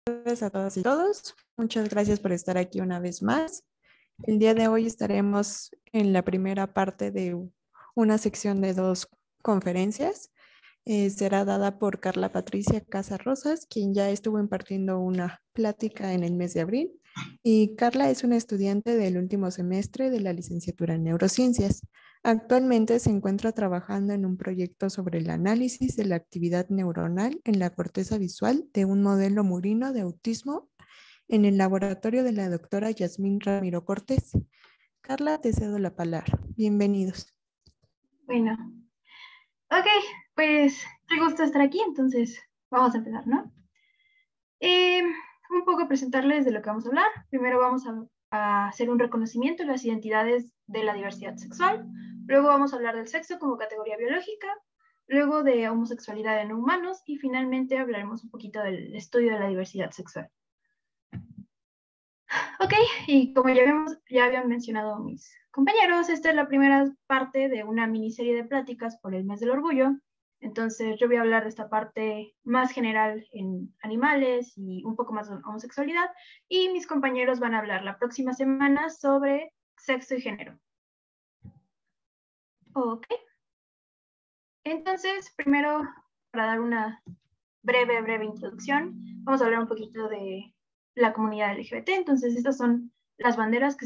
tardes a todas y todos. Muchas gracias por estar aquí una vez más. El día de hoy estaremos en la primera parte de una sección de dos conferencias. Será dada por Carla Patricia Casarrosas, quien ya estuvo impartiendo una plática en el mes de abril. Y Carla es una estudiante del último semestre de la licenciatura en neurociencias. Actualmente se encuentra trabajando en un proyecto sobre el análisis de la actividad neuronal en la corteza visual de un modelo murino de autismo en el laboratorio de la doctora Yasmín Ramiro Cortés. Carla, te cedo la palabra. Bienvenidos. Bueno, ok, pues qué gusto estar aquí, entonces vamos a empezar, ¿no? Eh, un poco presentarles de lo que vamos a hablar. Primero vamos a hacer un reconocimiento de las identidades de la diversidad sexual. Luego vamos a hablar del sexo como categoría biológica. Luego de homosexualidad en humanos. Y finalmente hablaremos un poquito del estudio de la diversidad sexual. Ok, y como ya habían mencionado mis compañeros, esta es la primera parte de una miniserie de pláticas por el mes del orgullo. Entonces yo voy a hablar de esta parte más general en animales y un poco más de homosexualidad, y mis compañeros van a hablar la próxima semana sobre sexo y género. Ok, entonces primero, para dar una breve introducción, vamos a hablar un poquito de la comunidad LGBT. Entonces estas son las banderas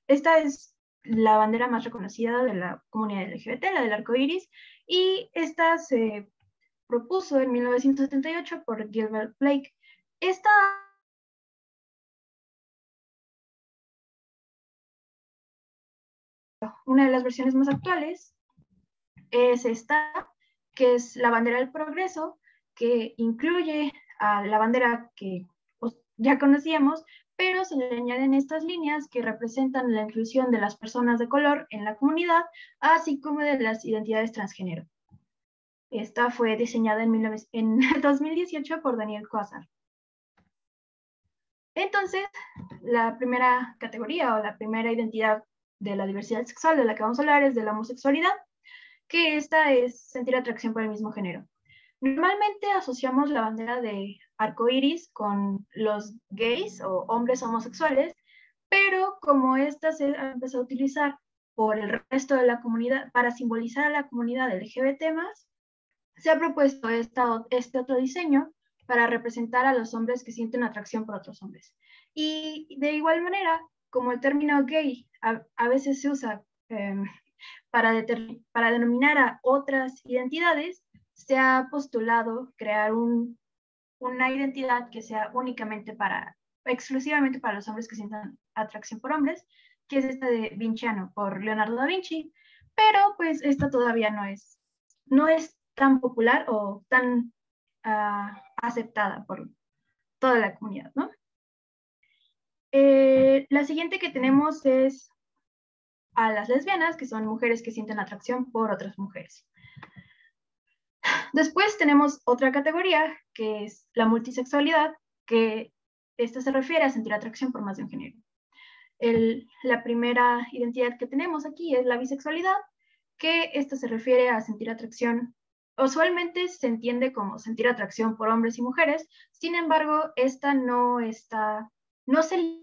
esta es la bandera más reconocida de la comunidad LGBT, la del arco iris, y esta se propuso en 1978 por Gilbert Blake. Esta una de las versiones más actuales es esta, que es la bandera del progreso, que incluye a la bandera que pues, ya conocíamos, pero se le añaden estas líneas que representan la inclusión de las personas de color en la comunidad, así como de las identidades transgénero. Esta fue diseñada en 2018 por Daniel Quasar. Entonces, la primera categoría o la primera identidad de la diversidad sexual de la que vamos a hablar es de la homosexualidad, que esta es sentir atracción por el mismo género. Normalmente asociamos la bandera de arco iris con los gays o hombres homosexuales, pero como esta se empezó a utilizar por el resto de la comunidad para simbolizar a la comunidad LGBT+, se ha propuesto este otro diseño para representar a los hombres que sienten atracción por otros hombres. Y de igual manera, como el término gay a veces se usa para denominar a otras identidades, se ha postulado crear una identidad que sea exclusivamente para los hombres que sientan atracción por hombres, que es esta de Vinciano por Leonardo da Vinci, pero pues esta todavía no es tan popular o tan aceptada por toda la comunidad, ¿no? La siguiente que tenemos es a las lesbianas, que son mujeres que sienten atracción por otras mujeres. Después tenemos otra categoría, que es la multisexualidad, que esta se refiere a sentir atracción por más de un género. La primera identidad que tenemos aquí es la bisexualidad, que esta se refiere a sentir atracción. Usualmente se entiende como sentir atracción por hombres y mujeres, sin embargo, esta no se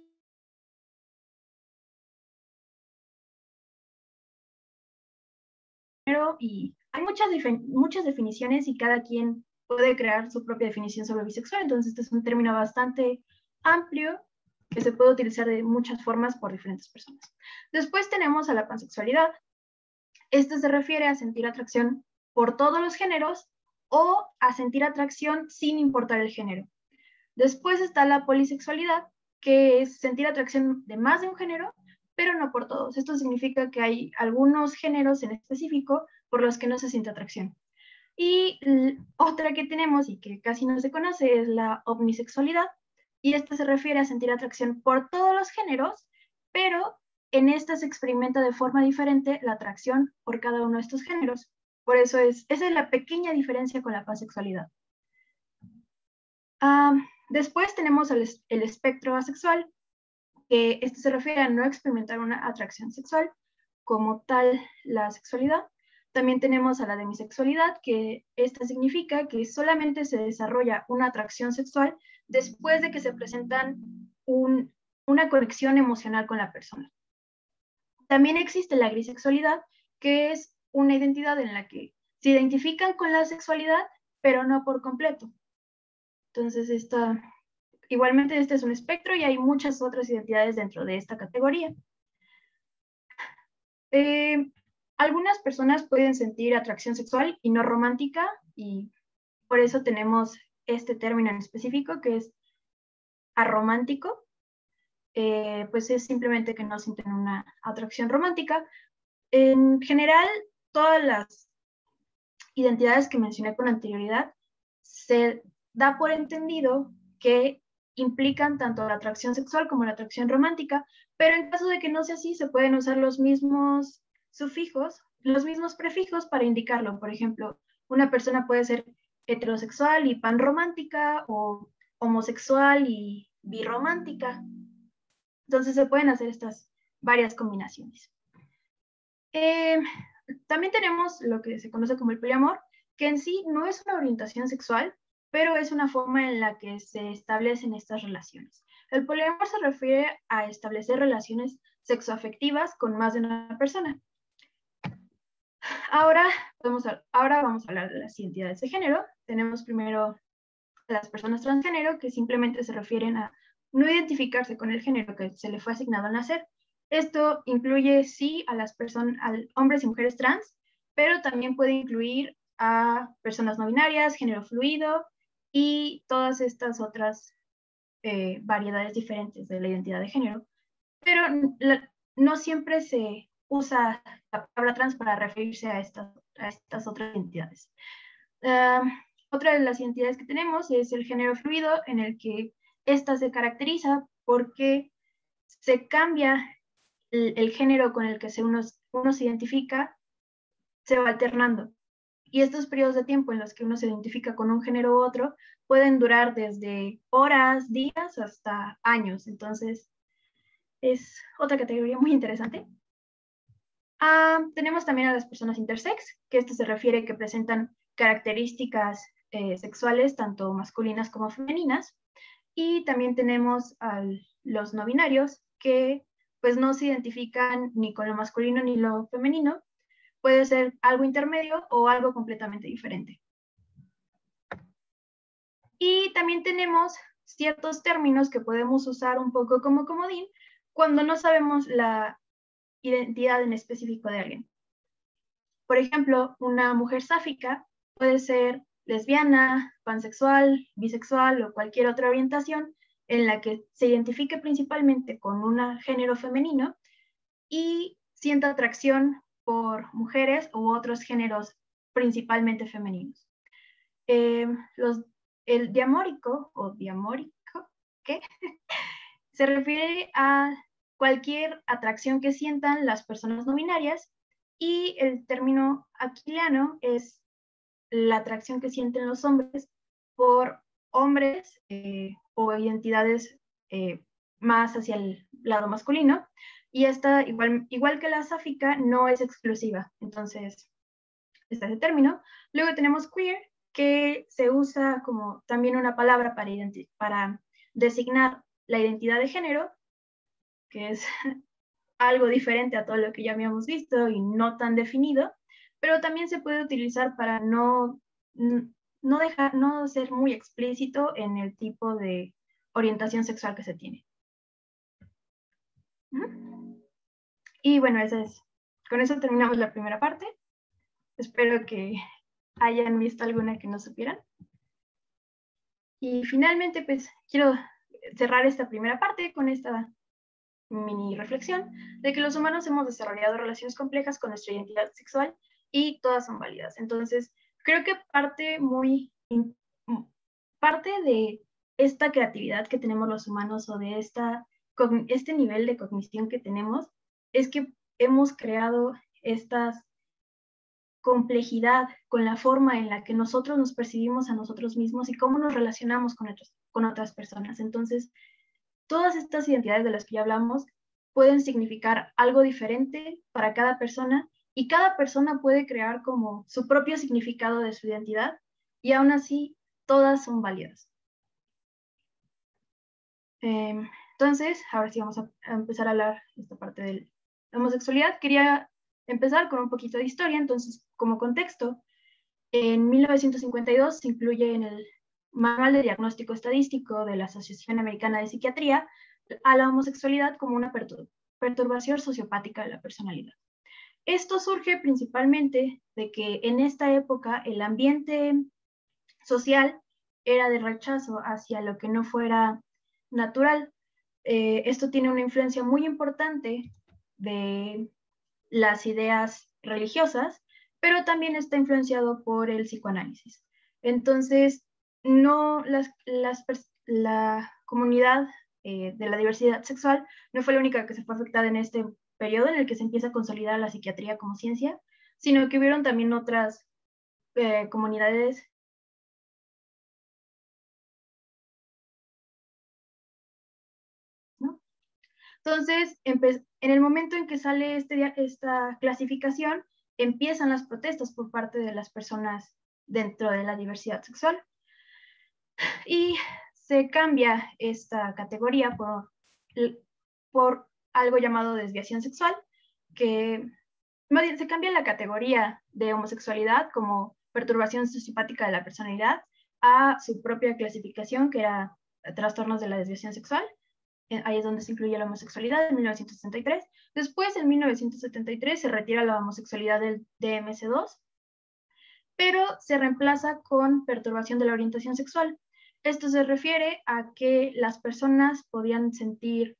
y hay muchas definiciones y cada quien puede crear su propia definición sobre bisexual, entonces este es un término bastante amplio que se puede utilizar de muchas formas por diferentes personas. Después tenemos a la pansexualidad. Este se refiere a sentir atracción por todos los géneros o a sentir atracción sin importar el género. Después está la polisexualidad, que es sentir atracción de más de un género, pero no por todos. Esto significa que hay algunos géneros en específico por los que no se siente atracción. Y otra que tenemos y que casi no se conoce es la omnisexualidad, y esta se refiere a sentir atracción por todos los géneros, pero en esta se experimenta de forma diferente la atracción por cada uno de estos géneros. Por eso esa es la pequeña diferencia con la pansexualidad. Después tenemos el espectro asexual, que este se refiere a no experimentar una atracción sexual como tal la sexualidad. También tenemos a la demisexualidad, que esta significa que solamente se desarrolla una atracción sexual después de que se presentan una conexión emocional con la persona. También existe la grisexualidad, que es una identidad en la que se identifican con la sexualidad, pero no por completo. Entonces, igualmente este es un espectro y hay muchas otras identidades dentro de esta categoría. Algunas personas pueden sentir atracción sexual y no romántica, y por eso tenemos este término en específico, que es aromántico. Pues es simplemente que no sienten una atracción romántica. En general, todas las identidades que mencioné con anterioridad se da por entendido que implican tanto la atracción sexual como la atracción romántica, pero en caso de que no sea así, se pueden usar los mismos sufijos, los mismos prefijos para indicarlo. Por ejemplo, una persona puede ser heterosexual y panromántica, o homosexual y birromántica. Entonces se pueden hacer estas varias combinaciones. También tenemos lo que se conoce como el poliamor, que en sí no es una orientación sexual, pero es una forma en la que se establecen estas relaciones. El poliamor se refiere a establecer relaciones sexoafectivas con más de una persona. Ahora vamos a hablar de las identidades de género. Tenemos primero las personas transgénero, que simplemente se refieren a no identificarse con el género que se le fue asignado al nacer. Esto incluye, sí, a hombres y mujeres trans, pero también puede incluir a personas no binarias, género fluido y todas estas otras variedades diferentes de la identidad de género. Pero no siempre se usa la palabra trans para referirse a estas otras identidades. Otra de las identidades que tenemos es el género fluido, en el que esta se caracteriza porque se cambia el género con el que uno se identifica, se va alternando. Y estos periodos de tiempo en los que uno se identifica con un género u otro pueden durar desde horas, días, hasta años. Entonces, es otra categoría muy interesante. Tenemos también a las personas intersex, que esto se refiere a que presentan características sexuales, tanto masculinas como femeninas. Y también tenemos a los no binarios, que pues no se identifican ni con lo masculino ni lo femenino. Puede ser algo intermedio o algo completamente diferente. Y también tenemos ciertos términos que podemos usar un poco como comodín cuando no sabemos la identidad en específico de alguien. Por ejemplo, una mujer sáfica puede ser lesbiana, pansexual, bisexual o cualquier otra orientación en la que se identifique principalmente con un género femenino y sienta atracción por mujeres u otros géneros principalmente femeninos. El diamórico o diamórico, ¿qué? Se refiere a cualquier atracción que sientan las personas no binarias, y el término aquiliano es la atracción que sienten los hombres por hombres o identidades más hacia el lado masculino, y esta, igual que la sáfica, no es exclusiva. Entonces, está ese término. Luego tenemos queer, que se usa como también una palabra para designar la identidad de género, que es algo diferente a todo lo que ya habíamos visto y no tan definido, pero también se puede utilizar para no ser muy explícito en el tipo de orientación sexual que se tiene. Y bueno, con eso terminamos la primera parte. Espero que hayan visto alguna que no supieran. Y finalmente, pues quiero cerrar esta primera parte con esta mini reflexión de que los humanos hemos desarrollado relaciones complejas con nuestra identidad sexual y todas son válidas. Entonces, creo que parte de esta creatividad que tenemos los humanos, o de este nivel de cognición que tenemos, es que hemos creado esta complejidad con la forma en la que nosotros nos percibimos a nosotros mismos y cómo nos relacionamos con otras personas. Entonces, todas estas identidades de las que ya hablamos pueden significar algo diferente para cada persona, y cada persona puede crear como su propio significado de su identidad, y aún así todas son válidas. Entonces, ahora sí vamos a empezar a hablar de esta parte de la homosexualidad. Quería empezar con un poquito de historia. Entonces, como contexto, en 1952 se incluye en el Manual de Diagnóstico Estadístico de la Asociación Americana de Psiquiatría a la homosexualidad como una perturbación sociopática de la personalidad. Esto surge principalmente de que en esta época el ambiente social era de rechazo hacia lo que no fuera natural. Esto tiene una influencia muy importante de las ideas religiosas, pero también está influenciado por el psicoanálisis. Entonces, no la comunidad de la diversidad sexual no fue la única que se fue afectada en este periodo en el que se empieza a consolidar la psiquiatría como ciencia, sino que hubieron también otras comunidades. ¿No? Entonces, en el momento en que sale esta clasificación, empiezan las protestas por parte de las personas dentro de la diversidad sexual y se cambia esta categoría por algo llamado desviación sexual, que se cambia la categoría de homosexualidad como perturbación sociopática de la personalidad a su propia clasificación, que era trastornos de la desviación sexual. Ahí es donde se incluye la homosexualidad en 1963. Después, en 1973, se retira la homosexualidad del DMS-2, pero se reemplaza con perturbación de la orientación sexual. Esto se refiere a que las personas podían sentir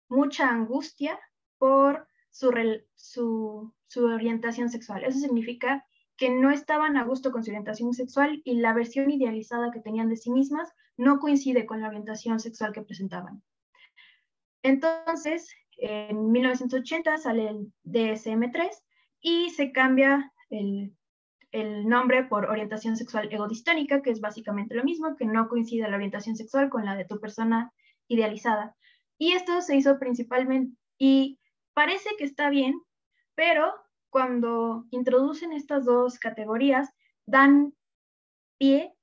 mucha angustia por su orientación sexual. Eso significa que no estaban a gusto con su orientación sexual y la versión idealizada que tenían de sí mismas no coincide con la orientación sexual que presentaban. Entonces, en 1980 sale el DSM-3 y se cambia el nombre por orientación sexual egodistónica, que es básicamente lo mismo, que no coincide la orientación sexual con la de tu persona idealizada. Y esto se hizo principalmente, y parece que está bien, pero cuando introducen estas dos categorías, dan pie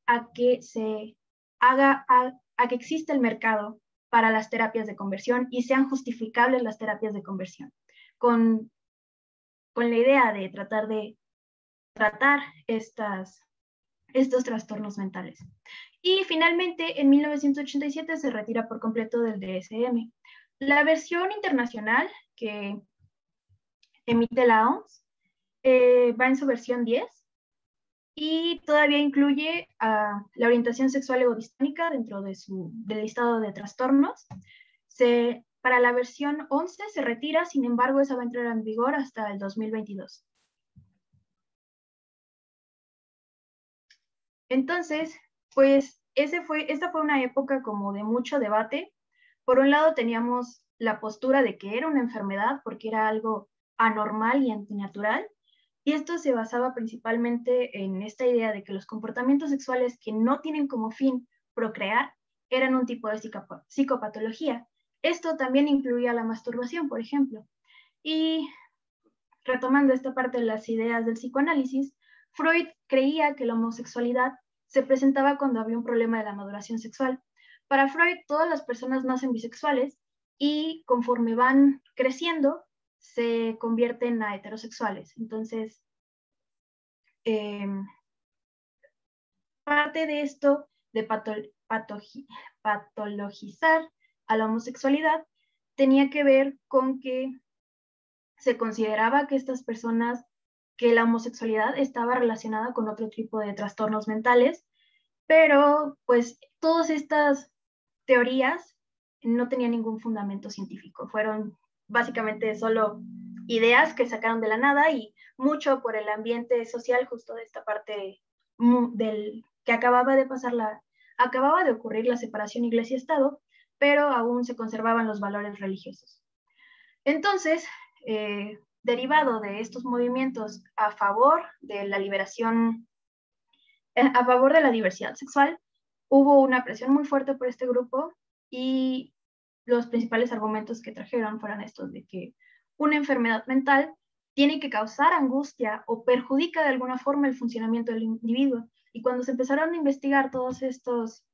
a que se haga, a que exista el mercado para las terapias de conversión y sean justificables las terapias de conversión, con la idea de tratar estos trastornos mentales. Y finalmente, en 1987 se retira por completo del DSM. La versión internacional que emite la OMS va en su versión 10 y todavía incluye la orientación sexual egodistónica dentro del listado de trastornos. Para la versión 11 se retira, sin embargo, esa va a entrar en vigor hasta el 2022. Entonces, pues esta fue una época como de mucho debate. Por un lado teníamos la postura de que era una enfermedad porque era algo anormal y antinatural, y esto se basaba principalmente en esta idea de que los comportamientos sexuales que no tienen como fin procrear eran un tipo de psicopatología. Esto también incluía la masturbación, por ejemplo. Y retomando esta parte de las ideas del psicoanálisis, Freud creía que la homosexualidad se presentaba cuando había un problema de la maduración sexual. Para Freud, todas las personas nacen bisexuales y conforme van creciendo, se convierten a heterosexuales. Entonces, parte de esto de patologizar a la homosexualidad tenía que ver con que se consideraba que estas personas, que la homosexualidad estaba relacionada con otro tipo de trastornos mentales, pero pues todas estas teorías no tenían ningún fundamento científico, fueron básicamente solo ideas que sacaron de la nada y mucho por el ambiente social justo de esta parte del que acababa de ocurrir la separación iglesia-estado, pero aún se conservaban los valores religiosos. Entonces, derivado de estos movimientos a favor de la liberación, a favor de la diversidad sexual, hubo una presión muy fuerte por este grupo y los principales argumentos que trajeron fueron estos de que una enfermedad mental tiene que causar angustia o perjudica de alguna forma el funcionamiento del individuo. Y cuando se empezaron a investigar todos estos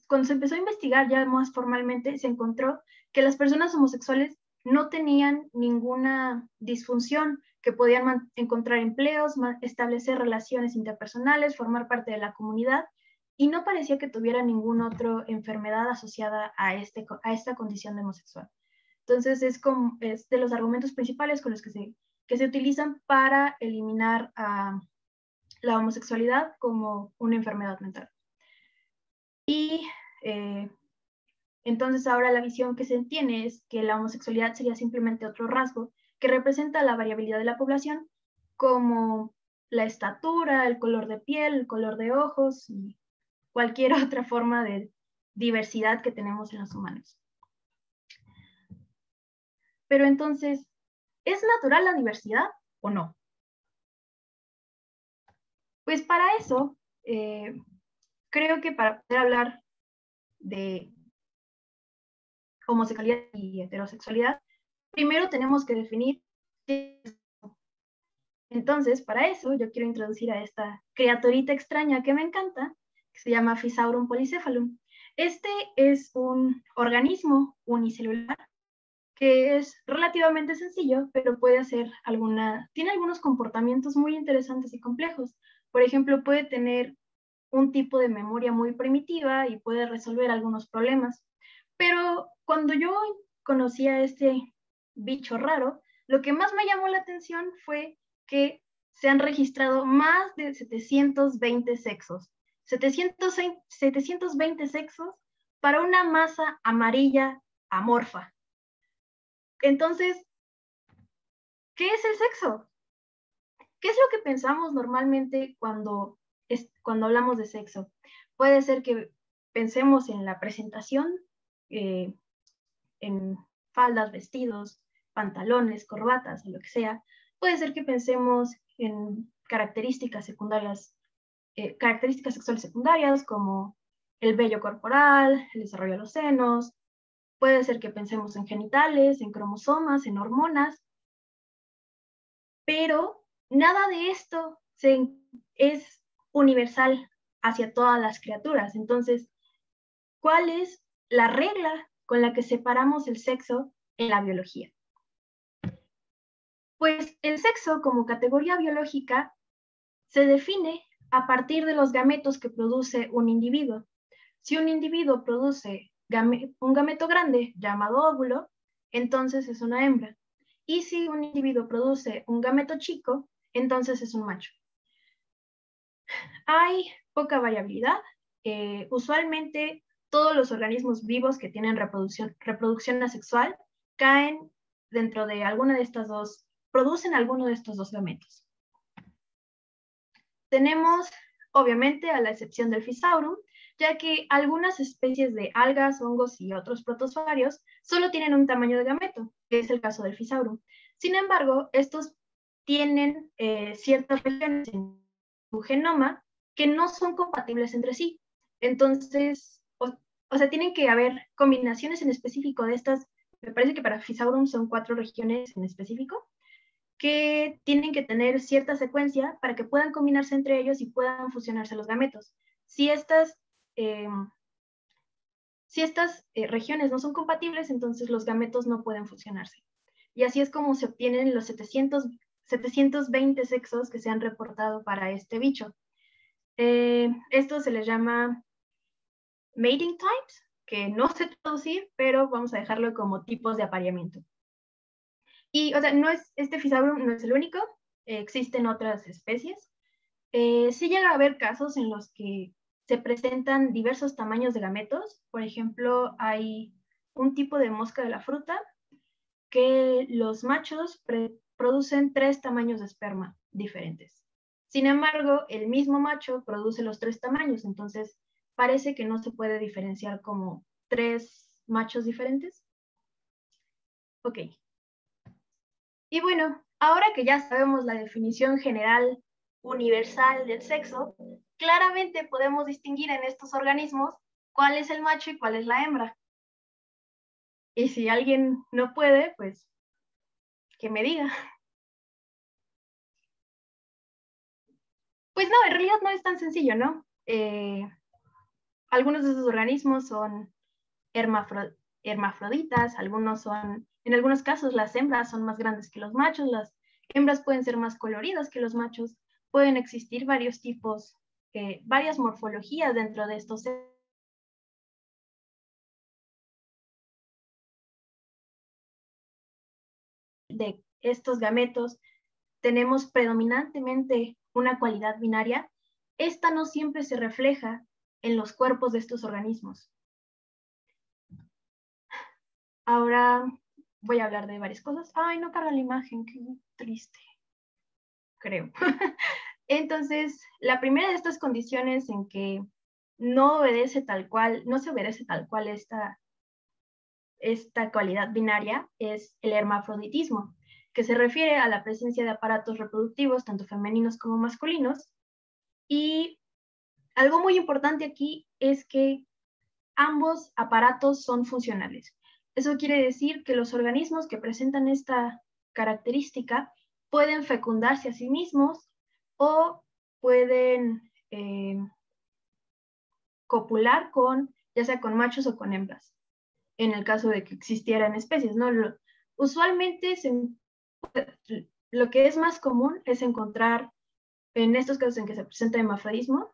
cuando se empezó a investigar ya más formalmente, se encontró que las personas homosexuales no tenían ninguna disfunción, que podían encontrar empleos, establecer relaciones interpersonales, formar parte de la comunidad, y no parecía que tuviera ninguna otra enfermedad asociada a esta condición de homosexual. Entonces es de los argumentos principales con los que se utilizan para eliminar a la homosexualidad como una enfermedad mental. Y entonces ahora la visión que se tiene es que la homosexualidad sería simplemente otro rasgo que representa la variabilidad de la población, como la estatura, el color de piel, el color de ojos y cualquier otra forma de diversidad que tenemos en los humanos. Pero entonces, ¿es natural la diversidad o no? Pues para eso, creo que para poder hablar de homosexualidad y heterosexualidad, primero tenemos que definir qué es. Entonces, para eso, yo quiero introducir a esta criaturita extraña que me encanta, que se llama Physaurium polycephalum. Este es un organismo unicelular que es relativamente sencillo, pero tiene algunos comportamientos muy interesantes y complejos. Por ejemplo, puede tener un tipo de memoria muy primitiva y puede resolver algunos problemas. Pero cuando yo conocí a este bicho raro, lo que más me llamó la atención fue que se han registrado más de 720 sexos. 720 sexos para una masa amarilla amorfa. Entonces, ¿qué es el sexo? ¿Qué es lo que pensamos normalmente cuando hablamos de sexo? Puede ser que pensemos en la presentación, en faldas, vestidos, pantalones, corbatas, o lo que sea. Puede ser que pensemos en características secundarias, características sexuales secundarias como el vello corporal, el desarrollo de los senos. Puede ser que pensemos en genitales, en cromosomas, en hormonas, pero nada de esto es universal hacia todas las criaturas. Entonces, ¿cuál es la regla con la que separamos el sexo en la biología? Pues el sexo como categoría biológica se define a partir de los gametos que produce un individuo. Si un individuo produce un gameto grande llamado óvulo, entonces es una hembra. Y si un individuo produce un gameto chico, entonces es un macho. Hay poca variabilidad. Usualmente todos los organismos vivos que tienen reproducción asexual caen dentro de alguna de estas dos, producen alguno de estos dos gametos. Tenemos, obviamente, a la excepción del Physaurium, ya que algunas especies de algas, hongos y otros protozoarios solo tienen un tamaño de gameto, que es el caso del Physaurium. Sin embargo, estos tienen ciertas regiones en su genoma que no son compatibles entre sí. Entonces, o sea, tienen que haber combinaciones en específico de estas. Me parece que para Physaurium son 4 regiones en específico, que tienen que tener cierta secuencia para que puedan combinarse entre ellos y puedan fusionarse los gametos. Si estas regiones no son compatibles, entonces los gametos no pueden fusionarse. Y así es como se obtienen los 720 sexos que se han reportado para este bicho. Esto se les llama mating types, que no sé traducir, pero vamos a dejarlo como tipos de apareamiento. Y, o sea, este Physaurium no es el único, existen otras especies. Sí llega a haber casos en los que se presentan diversos tamaños de gametos. Por ejemplo, hay un tipo de mosca de la fruta que los machos producen 3 tamaños de esperma diferentes. Sin embargo, el mismo macho produce los 3 tamaños, entonces parece que no se puede diferenciar como 3 machos diferentes. Ok. Y bueno, ahora que ya sabemos la definición general universal del sexo, claramente podemos distinguir en estos organismos cuál es el macho y cuál es la hembra. Y si alguien no puede, pues que me diga. Pues no, en realidad no es tan sencillo, ¿no? algunos de esos organismos son hermafroditas, en algunos casos las hembras son más grandes que los machos, las hembras pueden ser más coloridas que los machos, pueden existir varios tipos, varias morfologías dentro de estos de estos gametos. Tenemos predominantemente una cualidad binaria. Esta no siempre se refleja en los cuerpos de estos organismos. Ahora voy a hablar de varias cosas. Ay, no carga la imagen, qué triste. Creo. Entonces, la primera de estas condiciones en que no se obedece tal cual esta cualidad binaria es el hermafroditismo, que se refiere a la presencia de aparatos reproductivos, tanto femeninos como masculinos. Y algo muy importante aquí es que ambos aparatos son funcionales. Eso quiere decir que los organismos que presentan esta característica pueden fecundarse a sí mismos o pueden copular ya sea con machos o con hembras, en el caso de que existieran especies, ¿no? Usualmente lo que es más común es encontrar, en estos casos en que se presenta hermafroditismo,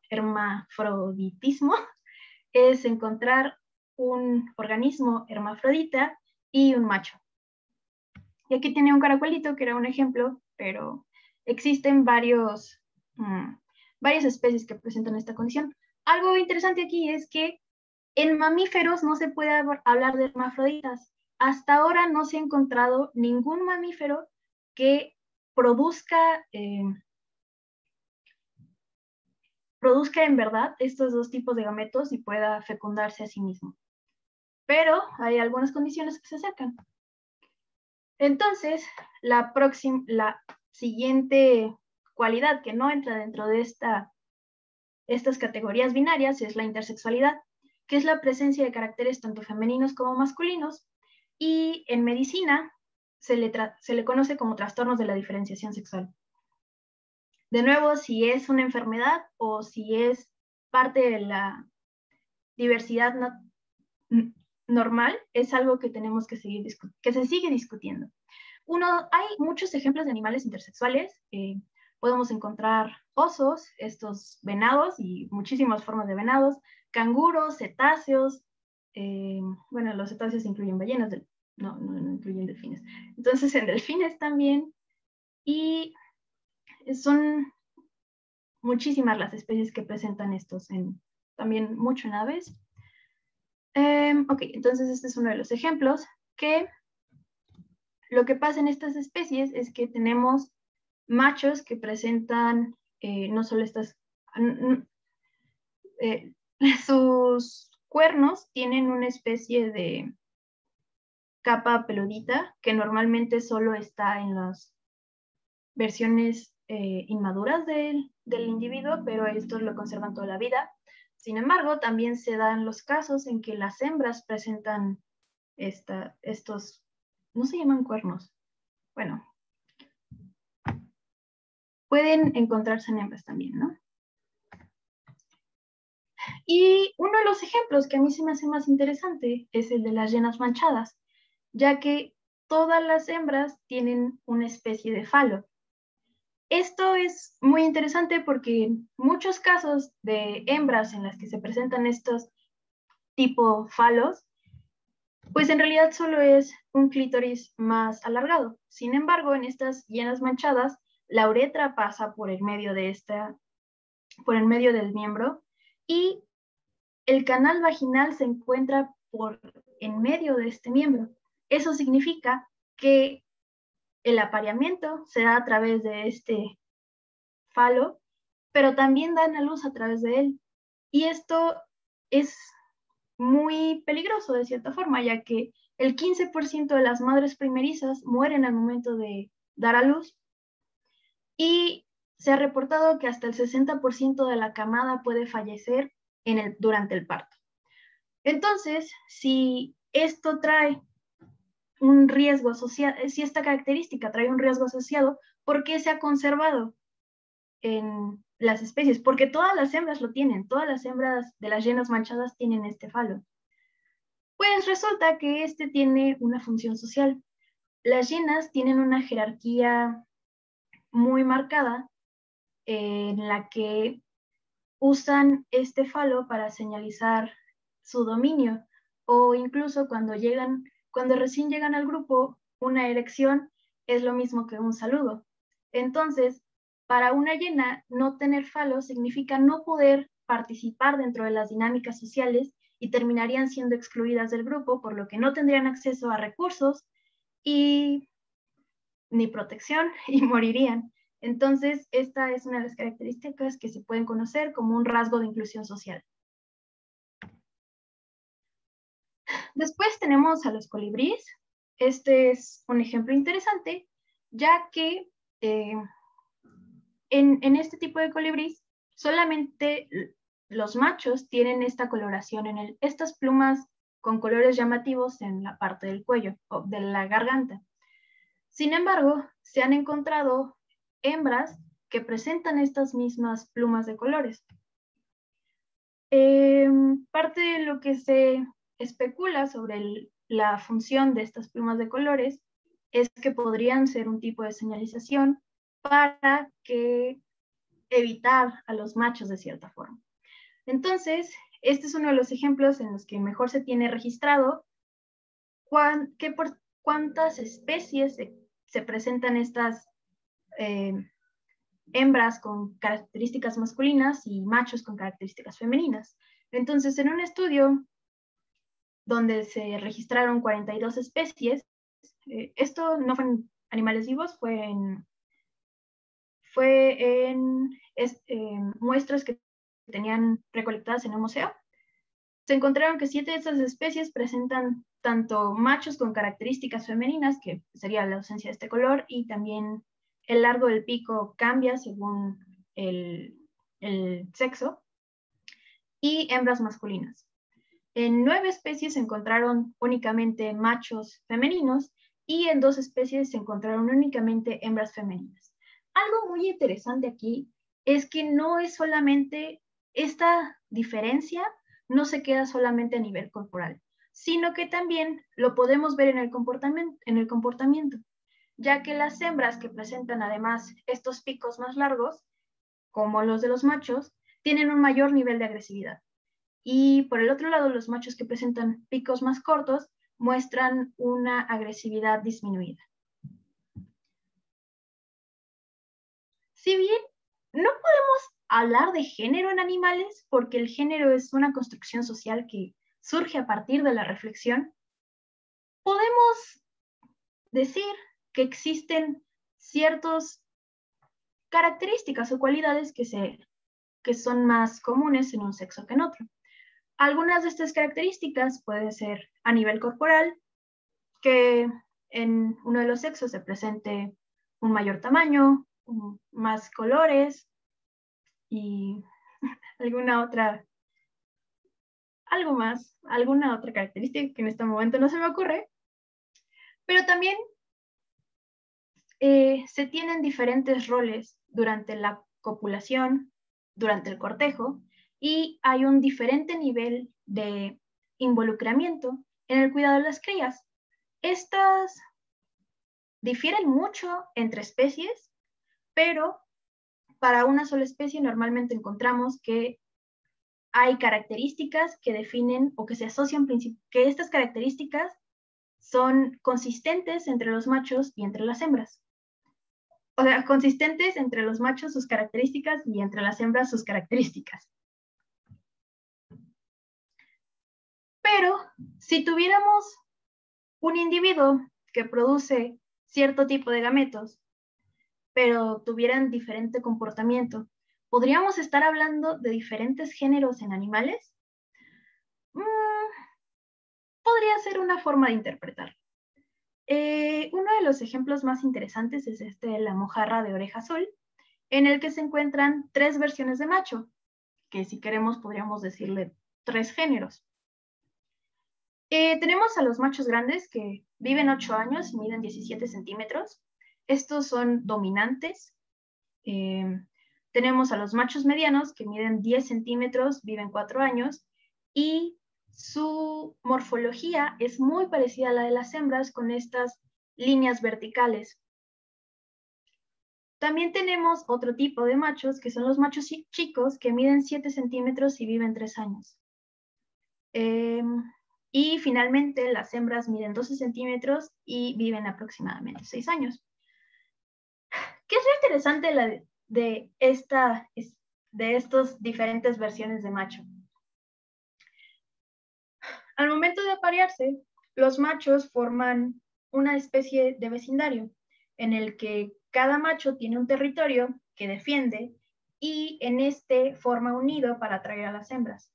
es encontrar un organismo hermafrodita y un macho. Y aquí tenía un caracolito que era un ejemplo, pero existen varias especies que presentan esta condición. Algo interesante aquí es que en mamíferos no se puede hablar de hermafroditas. Hasta ahora no se ha encontrado ningún mamífero que produzca en verdad estos dos tipos de gametos y pueda fecundarse a sí mismo. Pero hay algunas condiciones que se acercan. Entonces, la siguiente cualidad que no entra dentro de estas categorías binarias es la intersexualidad, que es la presencia de caracteres tanto femeninos como masculinos, y en medicina se le conoce como trastornos de la diferenciación sexual. De nuevo, si es una enfermedad o si es parte de la diversidad normal, es algo que tenemos que se sigue discutiendo. Hay muchos ejemplos de animales intersexuales. Podemos encontrar osos, estos venados y muchísimas formas de venados, canguros, cetáceos. Bueno, los cetáceos incluyen ballenas, no incluyen delfines. Entonces, en delfines también. Y son muchísimas las especies que presentan estos, también mucho en aves. Ok, entonces este es uno de los ejemplos que lo que pasa en estas especies es que tenemos machos que presentan no solo sus cuernos tienen una especie de capa peludita que normalmente solo está en las versiones inmaduras del individuo, pero estos lo conservan toda la vida. Sin embargo, también se dan los casos en que las hembras presentan estos, no se llaman cuernos, bueno, pueden encontrarse en hembras también, ¿no? Y uno de los ejemplos que a mí se me hace más interesante es el de las llenas manchadas, ya que todas las hembras tienen una especie de falo. Esto es muy interesante porque en muchos casos de hembras en las que se presentan estos tipo falos, pues en realidad solo es un clítoris más alargado. Sin embargo, en estas llenas manchadas, la uretra pasa por el medio del miembro y el canal vaginal se encuentra en medio de este miembro. Eso significa que el apareamiento se da a través de este falo, pero también dan a luz a través de él. Y esto es muy peligroso de cierta forma, ya que el 15% de las madres primerizas mueren al momento de dar a luz y se ha reportado que hasta el 60% de la camada puede fallecer durante el parto. Entonces, si esto trae un riesgo asociado, si esta característica trae un riesgo asociado, ¿por qué se ha conservado en las especies, porque todas las hembras lo tienen, todas las hembras de las llenas manchadas tienen este falo. Pues resulta que este tiene una función social. Las llenas tienen una jerarquía muy marcada en la que usan este falo para señalizar su dominio, o incluso cuando recién llegan al grupo, una erección es lo mismo que un saludo. Entonces, para una llena, no tener falo significa no poder participar dentro de las dinámicas sociales y terminarían siendo excluidas del grupo, por lo que no tendrían acceso a recursos y ni protección y morirían. Entonces, esta es una de las características que se pueden conocer como un rasgo de inclusión social. Después tenemos a los colibríes. Este es un ejemplo interesante, ya que en este tipo de colibríes solamente los machos tienen esta coloración estas plumas con colores llamativos en la parte del cuello o de la garganta. Sin embargo, se han encontrado hembras que presentan estas mismas plumas de colores. Parte de lo que se especula sobre la función de estas plumas de colores es que podrían ser un tipo de señalización para evitar a los machos de cierta forma. Entonces, este es uno de los ejemplos en los que mejor se tiene registrado cuántas especies se presentan estas hembras con características masculinas y machos con características femeninas. Entonces, en un estudio donde se registraron 42 especies, esto no fue en animales vivos, fue en muestras que tenían recolectadas en un museo. Se encontraron que 7 de estas especies presentan tanto machos con características femeninas, que sería la ausencia de este color, y también el largo del pico cambia según el sexo, y hembras masculinas. En 9 especies se encontraron únicamente machos femeninos y en 2 especies se encontraron únicamente hembras femeninas. Algo muy interesante aquí es que no es solamente esta diferencia, no se queda solamente a nivel corporal, sino que también lo podemos ver en el comportamiento, ya que las hembras que presentan además estos picos más largos, como los de los machos, tienen un mayor nivel de agresividad. Y por el otro lado, los machos que presentan picos más cortos muestran una agresividad disminuida. Si bien no podemos hablar de género en animales, porque el género es una construcción social que surge a partir de la reflexión, podemos decir que existen ciertas características o cualidades que son más comunes en un sexo que en otro. Algunas de estas características pueden ser a nivel corporal, que en uno de los sexos se presente un mayor tamaño, más colores y alguna otra característica que en este momento no se me ocurre, pero también se tienen diferentes roles durante la copulación, durante el cortejo, y hay un diferente nivel de involucramiento en el cuidado de las crías. Estas difieren mucho entre especies, pero para una sola especie normalmente encontramos que hay características que definen o que se asocian, que estas características son consistentes entre los machos y entre las hembras. O sea, consistentes entre los machos sus características y entre las hembras sus características. Pero si tuviéramos un individuo que produce cierto tipo de gametos, pero tuvieran diferente comportamiento, ¿podríamos estar hablando de diferentes géneros en animales? Podría ser una forma de interpretar. Uno de los ejemplos más interesantes es la mojarra de oreja azul, en el que se encuentran 3 versiones de macho, que si queremos podríamos decirle 3 géneros. Tenemos a los machos grandes que viven 8 años y miden 17 centímetros. Estos son dominantes. Tenemos a los machos medianos que miden 10 centímetros, viven 4 años y su morfología es muy parecida a la de las hembras con estas líneas verticales. También tenemos otro tipo de machos que son los machos chicos que miden 7 centímetros y viven 3 años. Y finalmente las hembras miden 12 centímetros y viven aproximadamente 6 años. ¿Qué es lo interesante de estas diferentes versiones de macho? Al momento de aparearse, los machos forman una especie de vecindario en el que cada macho tiene un territorio que defiende y en este forma un nido para atraer a las hembras.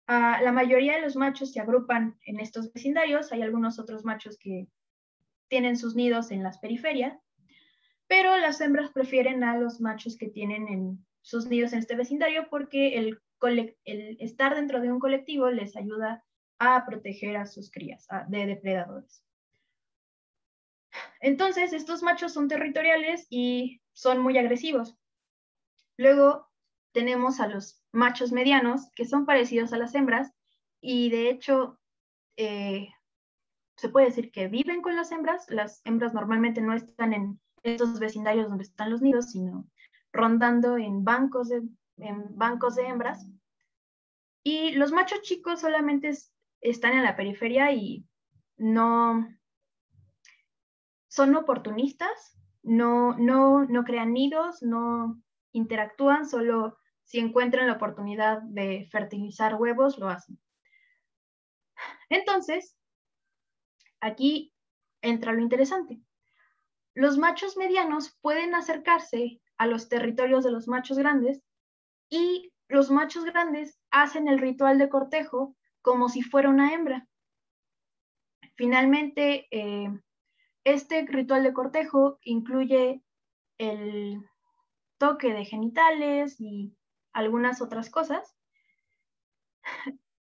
La mayoría de los machos se agrupan en estos vecindarios. Hay algunos otros machos que tienen sus nidos en las periferias, pero las hembras prefieren a los machos que tienen sus nidos en este vecindario porque el estar dentro de un colectivo les ayuda a proteger a sus crías de depredadores. Entonces, estos machos son territoriales y son muy agresivos. Luego tenemos a los machos medianos, que son parecidos a las hembras, y de hecho, se puede decir que viven con las hembras. Las hembras normalmente no están en estos vecindarios donde están los nidos, sino rondando en bancos de hembras. Y los machos chicos solamente están en la periferia y no son oportunistas, no crean nidos, no interactúan, solo si encuentran la oportunidad de fertilizar huevos, lo hacen. Entonces, aquí entra lo interesante. Los machos medianos pueden acercarse a los territorios de los machos grandes y los machos grandes hacen el ritual de cortejo como si fuera una hembra. Finalmente, este ritual de cortejo incluye el toque de genitales y algunas otras cosas,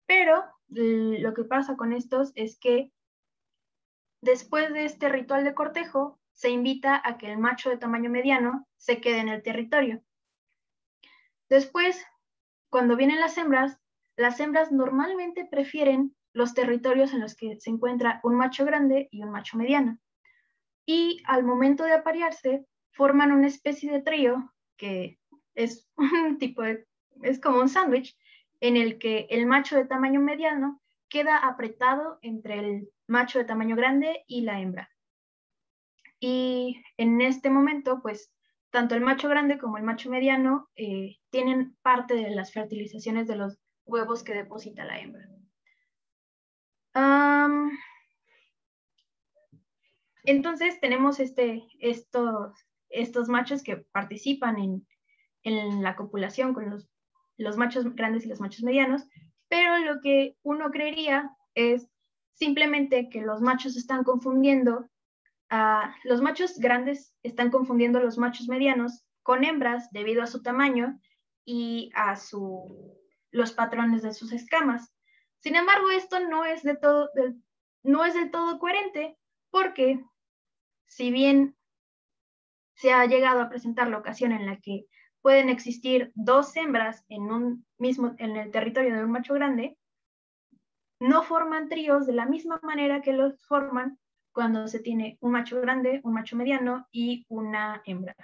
pero lo que pasa con estos es que después de este ritual de cortejo se invita a que el macho de tamaño mediano se quede en el territorio. Después, cuando vienen las hembras normalmente prefieren los territorios en los que se encuentra un macho grande y un macho mediano. Y al momento de aparearse, forman una especie de trío que es un tipo es como un sándwich, en el que el macho de tamaño mediano queda apretado entre el macho de tamaño grande y la hembra. Y en este momento, pues, tanto el macho grande como el macho mediano tienen parte de las fertilizaciones de los huevos que deposita la hembra. Entonces tenemos estos machos que participan en la copulación con los machos grandes y los machos medianos, pero lo que uno creería es simplemente que los machos están confundiendo, los machos grandes están confundiendo a los machos medianos con hembras debido a su tamaño y a los patrones de sus escamas. Sin embargo, esto no es del todo coherente, porque si bien se ha llegado a presentar la ocasión en la que pueden existir dos hembras en el territorio de un macho grande, no forman tríos de la misma manera que los forman cuando se tiene un macho grande, un macho mediano y una hembra.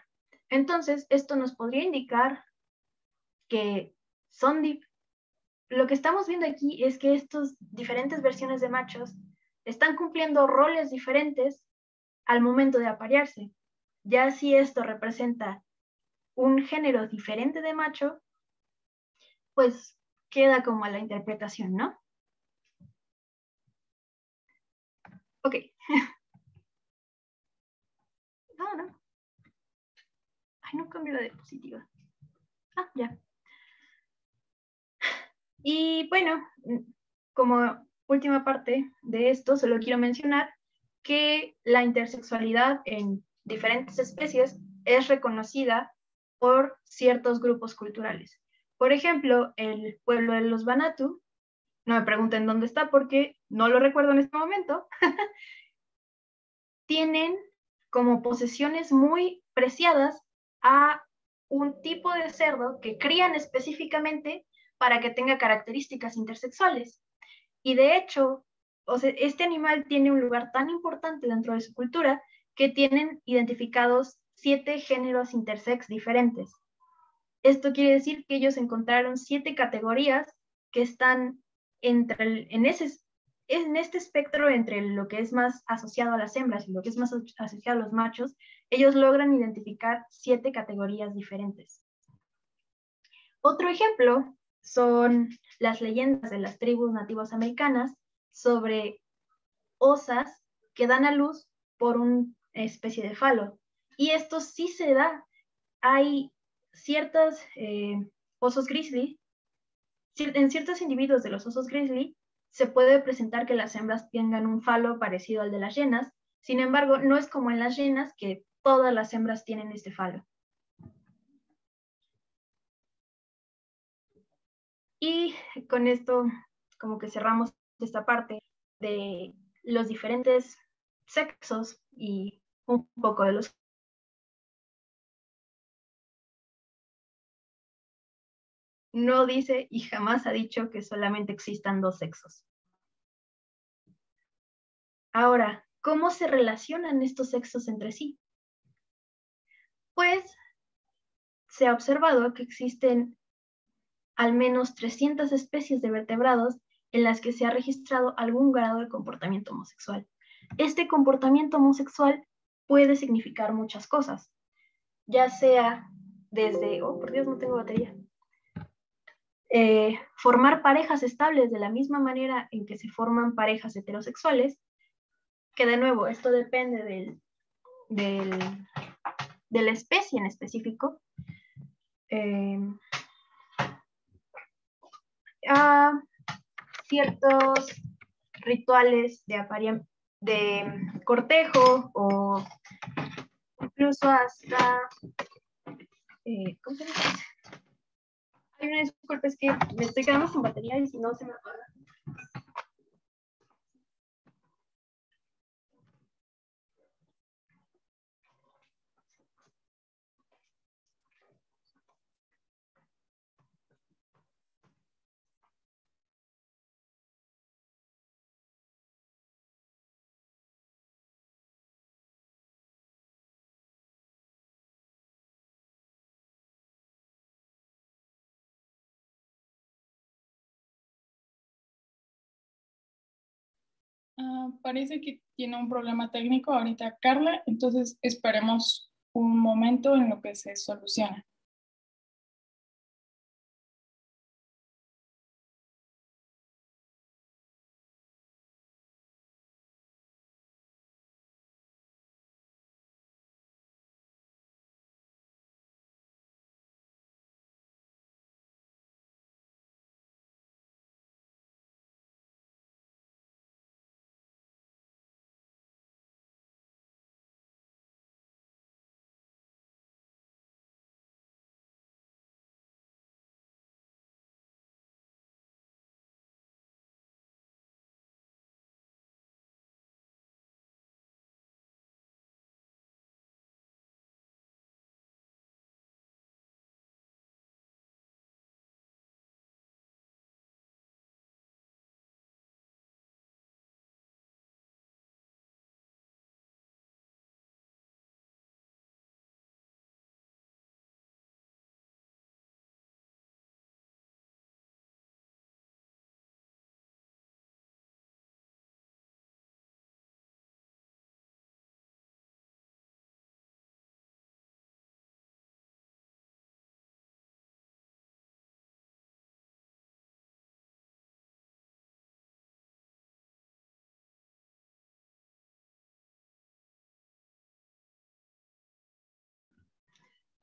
Entonces, esto nos podría indicar que lo que estamos viendo aquí es que estas diferentes versiones de machos están cumpliendo roles diferentes al momento de aparearse. Ya si esto representa un género diferente de macho, pues queda como a la interpretación, ¿no? Ok. No. Ay, no cambio la diapositiva. Ya. Y bueno, como última parte de esto, solo quiero mencionar que la intersexualidad en diferentes especies es reconocida por ciertos grupos culturales. Por ejemplo, el pueblo de los Banatu, no me pregunten dónde está porque no lo recuerdo en este momento, tienen como posesiones muy preciadas a un tipo de cerdo que crían específicamente para que tenga características intersexuales. Y de hecho, o sea, este animal tiene un lugar tan importante dentro de su cultura que tienen identificados 7 géneros intersex diferentes. Esto quiere decir que ellos encontraron 7 categorías que están en este espectro entre lo que es más asociado a las hembras y lo que es más asociado a los machos. Ellos logran identificar 7 categorías diferentes. Otro ejemplo son las leyendas de las tribus nativas americanas sobre osas que dan a luz por una especie de falo. Y esto sí se da. Hay ciertos osos grizzly, en ciertos individuos de los osos grizzly, se puede presentar que las hembras tengan un falo parecido al de las llenas. Sin embargo, no es como en las llenas que todas las hembras tienen este falo. Y con esto, como que cerramos esta parte de los diferentes sexos y un poco de los... No dice y jamás ha dicho que solamente existan 2 sexos. Ahora, ¿cómo se relacionan estos sexos entre sí? Pues se ha observado que existen al menos 300 especies de vertebrados en las que se ha registrado algún grado de comportamiento homosexual. Este comportamiento homosexual puede significar muchas cosas, ya sea desde, oh, por Dios, no tengo batería, formar parejas estables de la misma manera en que se forman parejas heterosexuales, que de nuevo, esto depende de la especie en específico, a ciertos rituales de cortejo o incluso hasta, ¿cómo se dice? Hay una disculpa, es que me estoy quedando sin batería y si no se me apaga. Parece que tiene un problema técnico ahorita Carla, entonces esperemos un momento en lo que se soluciona.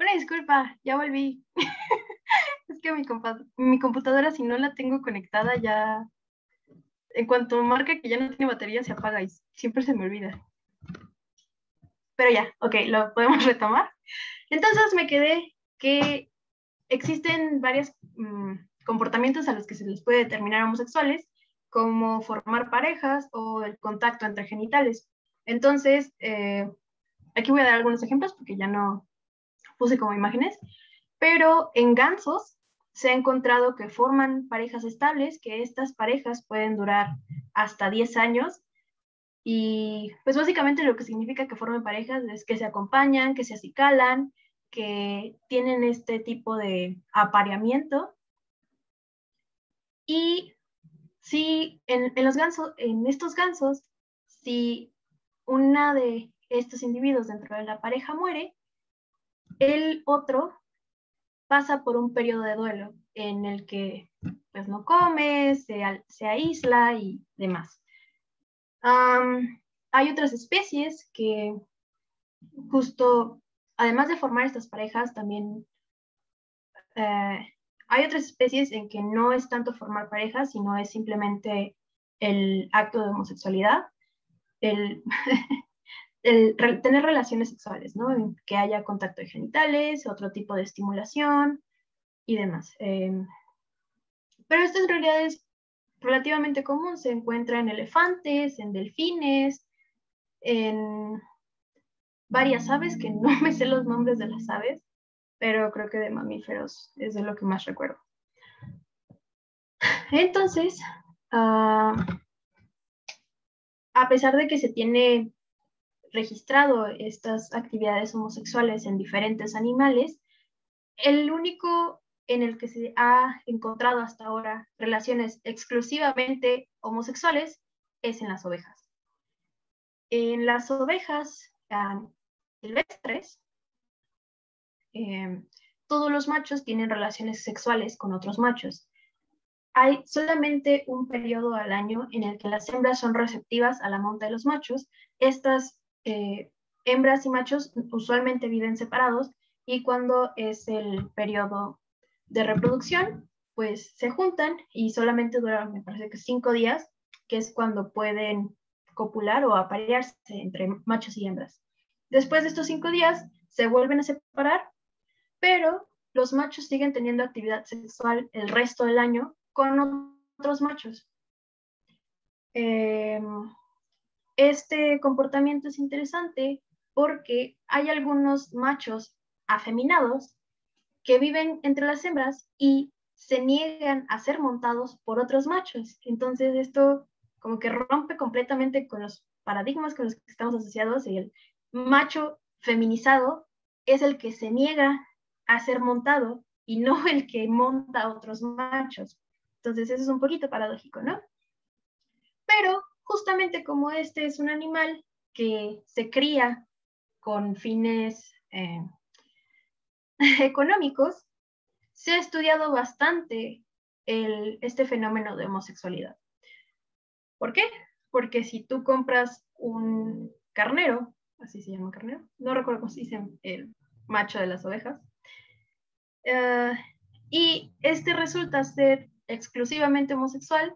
Una disculpa, ya volví. Es que mi computadora, si no la tengo conectada, ya en cuanto marca que ya no tiene batería, se apaga y siempre se me olvida. Pero ya, ok, lo podemos retomar. Entonces me quedé que existen varios comportamientos a los que se les puede determinar homosexuales, como formar parejas o el contacto entre genitales. Entonces, aquí voy a dar algunos ejemplos porque ya no puse como imágenes. Pero en gansos se ha encontrado que forman parejas estables, que estas parejas pueden durar hasta 10 años. Y pues básicamente lo que significa que formen parejas es que se acompañan, que se acicalan, que tienen este tipo de apareamiento. Y si en estos gansos, si una de estos individuos dentro de la pareja muere, el otro pasa por un periodo de duelo en el que pues no come, se aísla y demás. Hay otras especies que justo, además de formar estas parejas, también hay otras especies en que no es tanto formar parejas, sino es simplemente el acto de homosexualidad, el, tener relaciones sexuales, ¿no? En que haya contacto de genitales, otro tipo de estimulación y demás. Pero esto en realidad es relativamente común, se encuentra en elefantes, en delfines, en varias aves, que no me sé los nombres de las aves, pero creo que de mamíferos es de lo que más recuerdo. Entonces, a pesar de que se tiene registrado estas actividades homosexuales en diferentes animales, el único en el que se ha encontrado hasta ahora relaciones exclusivamente homosexuales es en las ovejas. En las ovejas silvestres, todos los machos tienen relaciones sexuales con otros machos. Hay solamente un periodo al año en el que las hembras son receptivas a la monta de los machos. Estas hembras y machos usualmente viven separados, y cuando es el periodo de reproducción, pues se juntan y solamente duran, me parece que 5 días, que es cuando pueden copular o aparearse entre machos y hembras. Después de estos 5 días se vuelven a separar, pero los machos siguen teniendo actividad sexual el resto del año con otros machos. Este comportamiento es interesante porque hay algunos machos afeminados que viven entre las hembras y se niegan a ser montados por otros machos. Entonces esto como que rompe completamente con los paradigmas con los que estamos asociados, y el macho feminizado es el que se niega a ser montado y no el que monta a otros machos. Entonces eso es un poquito paradójico, ¿no? Pero justamente como este es un animal que se cría con fines económicos, se ha estudiado bastante este fenómeno de homosexualidad. ¿Por qué? Porque si tú compras un carnero, así se llama carnero, no recuerdo cómo se dice el macho de las ovejas, y este resulta ser exclusivamente homosexual,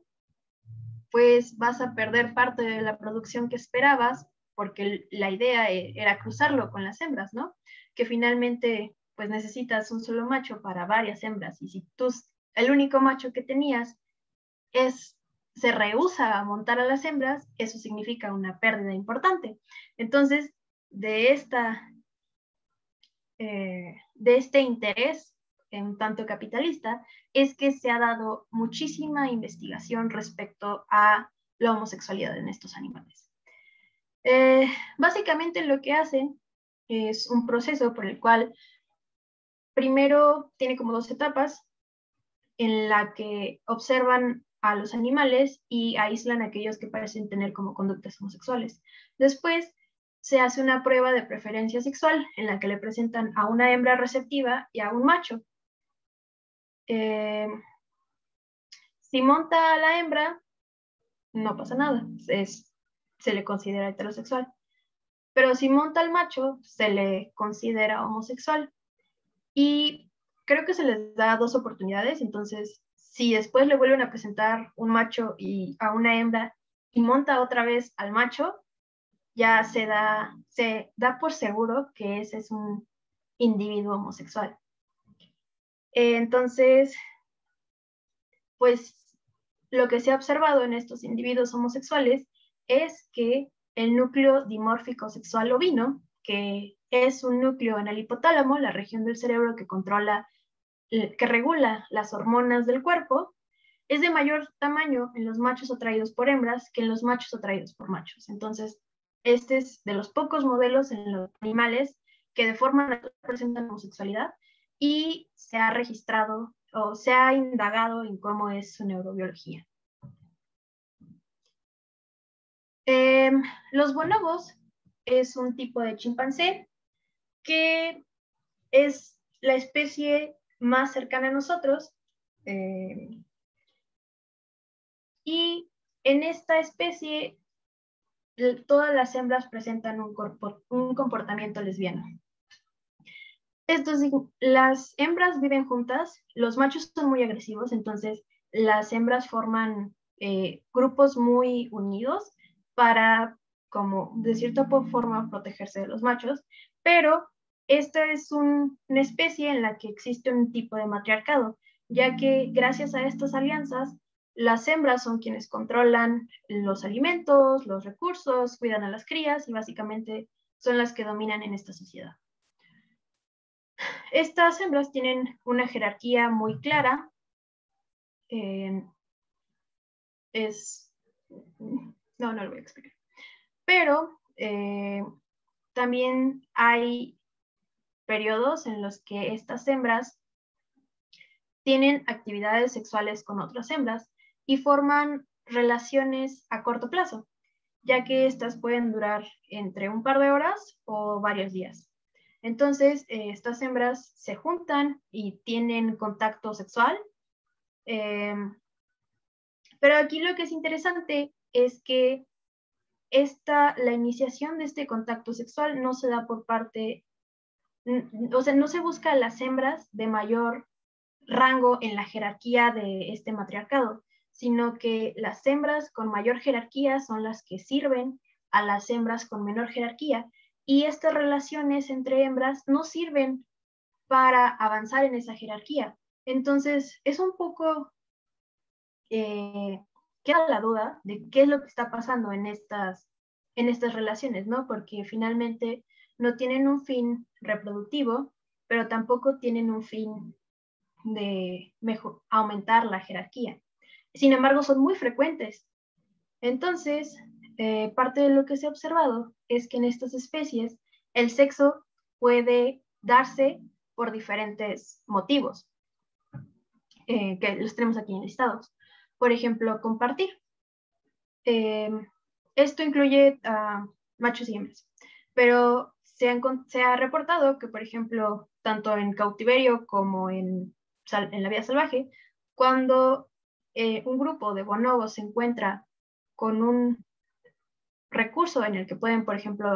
pues vas a perder parte de la producción que esperabas, porque la idea era cruzarlo con las hembras, ¿no? Que finalmente pues necesitas un solo macho para varias hembras, y si tú, el único macho que tenías se rehúsa a montar a las hembras, eso significa una pérdida importante. Entonces, de este interés en tanto capitalista, es que se ha dado muchísima investigación respecto a la homosexualidad en estos animales. Básicamente lo que hacen es un proceso por el cual primero tiene como 2 etapas en la que observan a los animales y aíslan a aquellos que parecen tener como conductas homosexuales. Después se hace una prueba de preferencia sexual en la que le presentan a una hembra receptiva y a un macho. Si monta a la hembra, no pasa nada, se le considera heterosexual. Pero si monta al macho, se le considera homosexual. Y creo que se les da 2 oportunidades. Entonces, si después le vuelven a presentar un macho y a una hembra y monta otra vez al macho, ya se da por seguro que ese es un individuo homosexual. Entonces, pues lo que se ha observado en estos individuos homosexuales es que el núcleo dimórfico sexual ovino, que es un núcleo en el hipotálamo, la región del cerebro que regula las hormonas del cuerpo. Es de mayor tamaño en los machos atraídos por hembras que en los machos atraídos por machos. Entonces, este es de los pocos modelos en los animales que de forma natural presentan homosexualidad y se ha registrado o se ha indagado en cómo es su neurobiología. Los bonobos es un tipo de chimpancé que es la especie más cercana a nosotros, y en esta especie todas las hembras presentan un comportamiento lesbiano. Las hembras viven juntas, los machos son muy agresivos, entonces las hembras forman grupos muy unidos para, como de cierta forma, protegerse de los machos, pero esta es una especie en la que existe un tipo de matriarcado, ya que gracias a estas alianzas, las hembras son quienes controlan los alimentos, los recursos, cuidan a las crías y básicamente son las que dominan en esta sociedad. Estas hembras tienen una jerarquía muy clara. No lo voy a explicar. Pero también hay periodos en los que estas hembras tienen actividades sexuales con otras hembras y forman relaciones a corto plazo, ya que estas pueden durar entre un par de horas o varios días. Entonces, estas hembras se juntan y tienen contacto sexual. Pero aquí lo que es interesante es que la iniciación de este contacto sexual no se da por parte, o sea, no se busca a las hembras de mayor rango en la jerarquía de este matriarcado, sino que las hembras con mayor jerarquía son las que sirven a las hembras con menor jerarquía, y estas relaciones entre hembras no sirven para avanzar en esa jerarquía. Entonces, es un poco, queda la duda de qué es lo que está pasando en estas relaciones, ¿no? Porque finalmente no tienen un fin reproductivo, pero tampoco tienen un fin de aumentar la jerarquía. Sin embargo, son muy frecuentes. Entonces, parte de lo que se ha observado es que en estas especies el sexo puede darse por diferentes motivos, que los tenemos aquí enlistados. Por ejemplo, compartir. Esto incluye machos y hembras, pero se ha reportado que, por ejemplo, tanto en cautiverio como en la vida salvaje, cuando un grupo de bonobos se encuentra con un recurso en el que pueden, por ejemplo,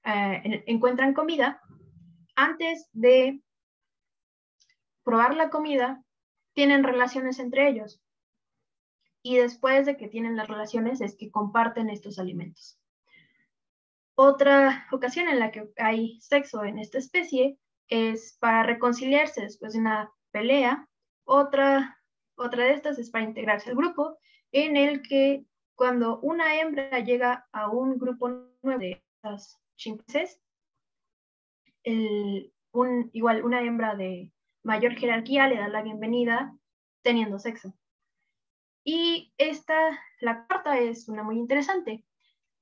encuentran comida, antes de probar la comida, tienen relaciones entre ellos. Y después de que tienen las relaciones es que comparten estos alimentos. Otra ocasión en la que hay sexo en esta especie es para reconciliarse después de una pelea. Otra de estas es para integrarse al grupo, en el que cuando una hembra llega a un grupo nuevo de estas chimpancés, igual una hembra de mayor jerarquía le da la bienvenida teniendo sexo. Y la cuarta es una muy interesante,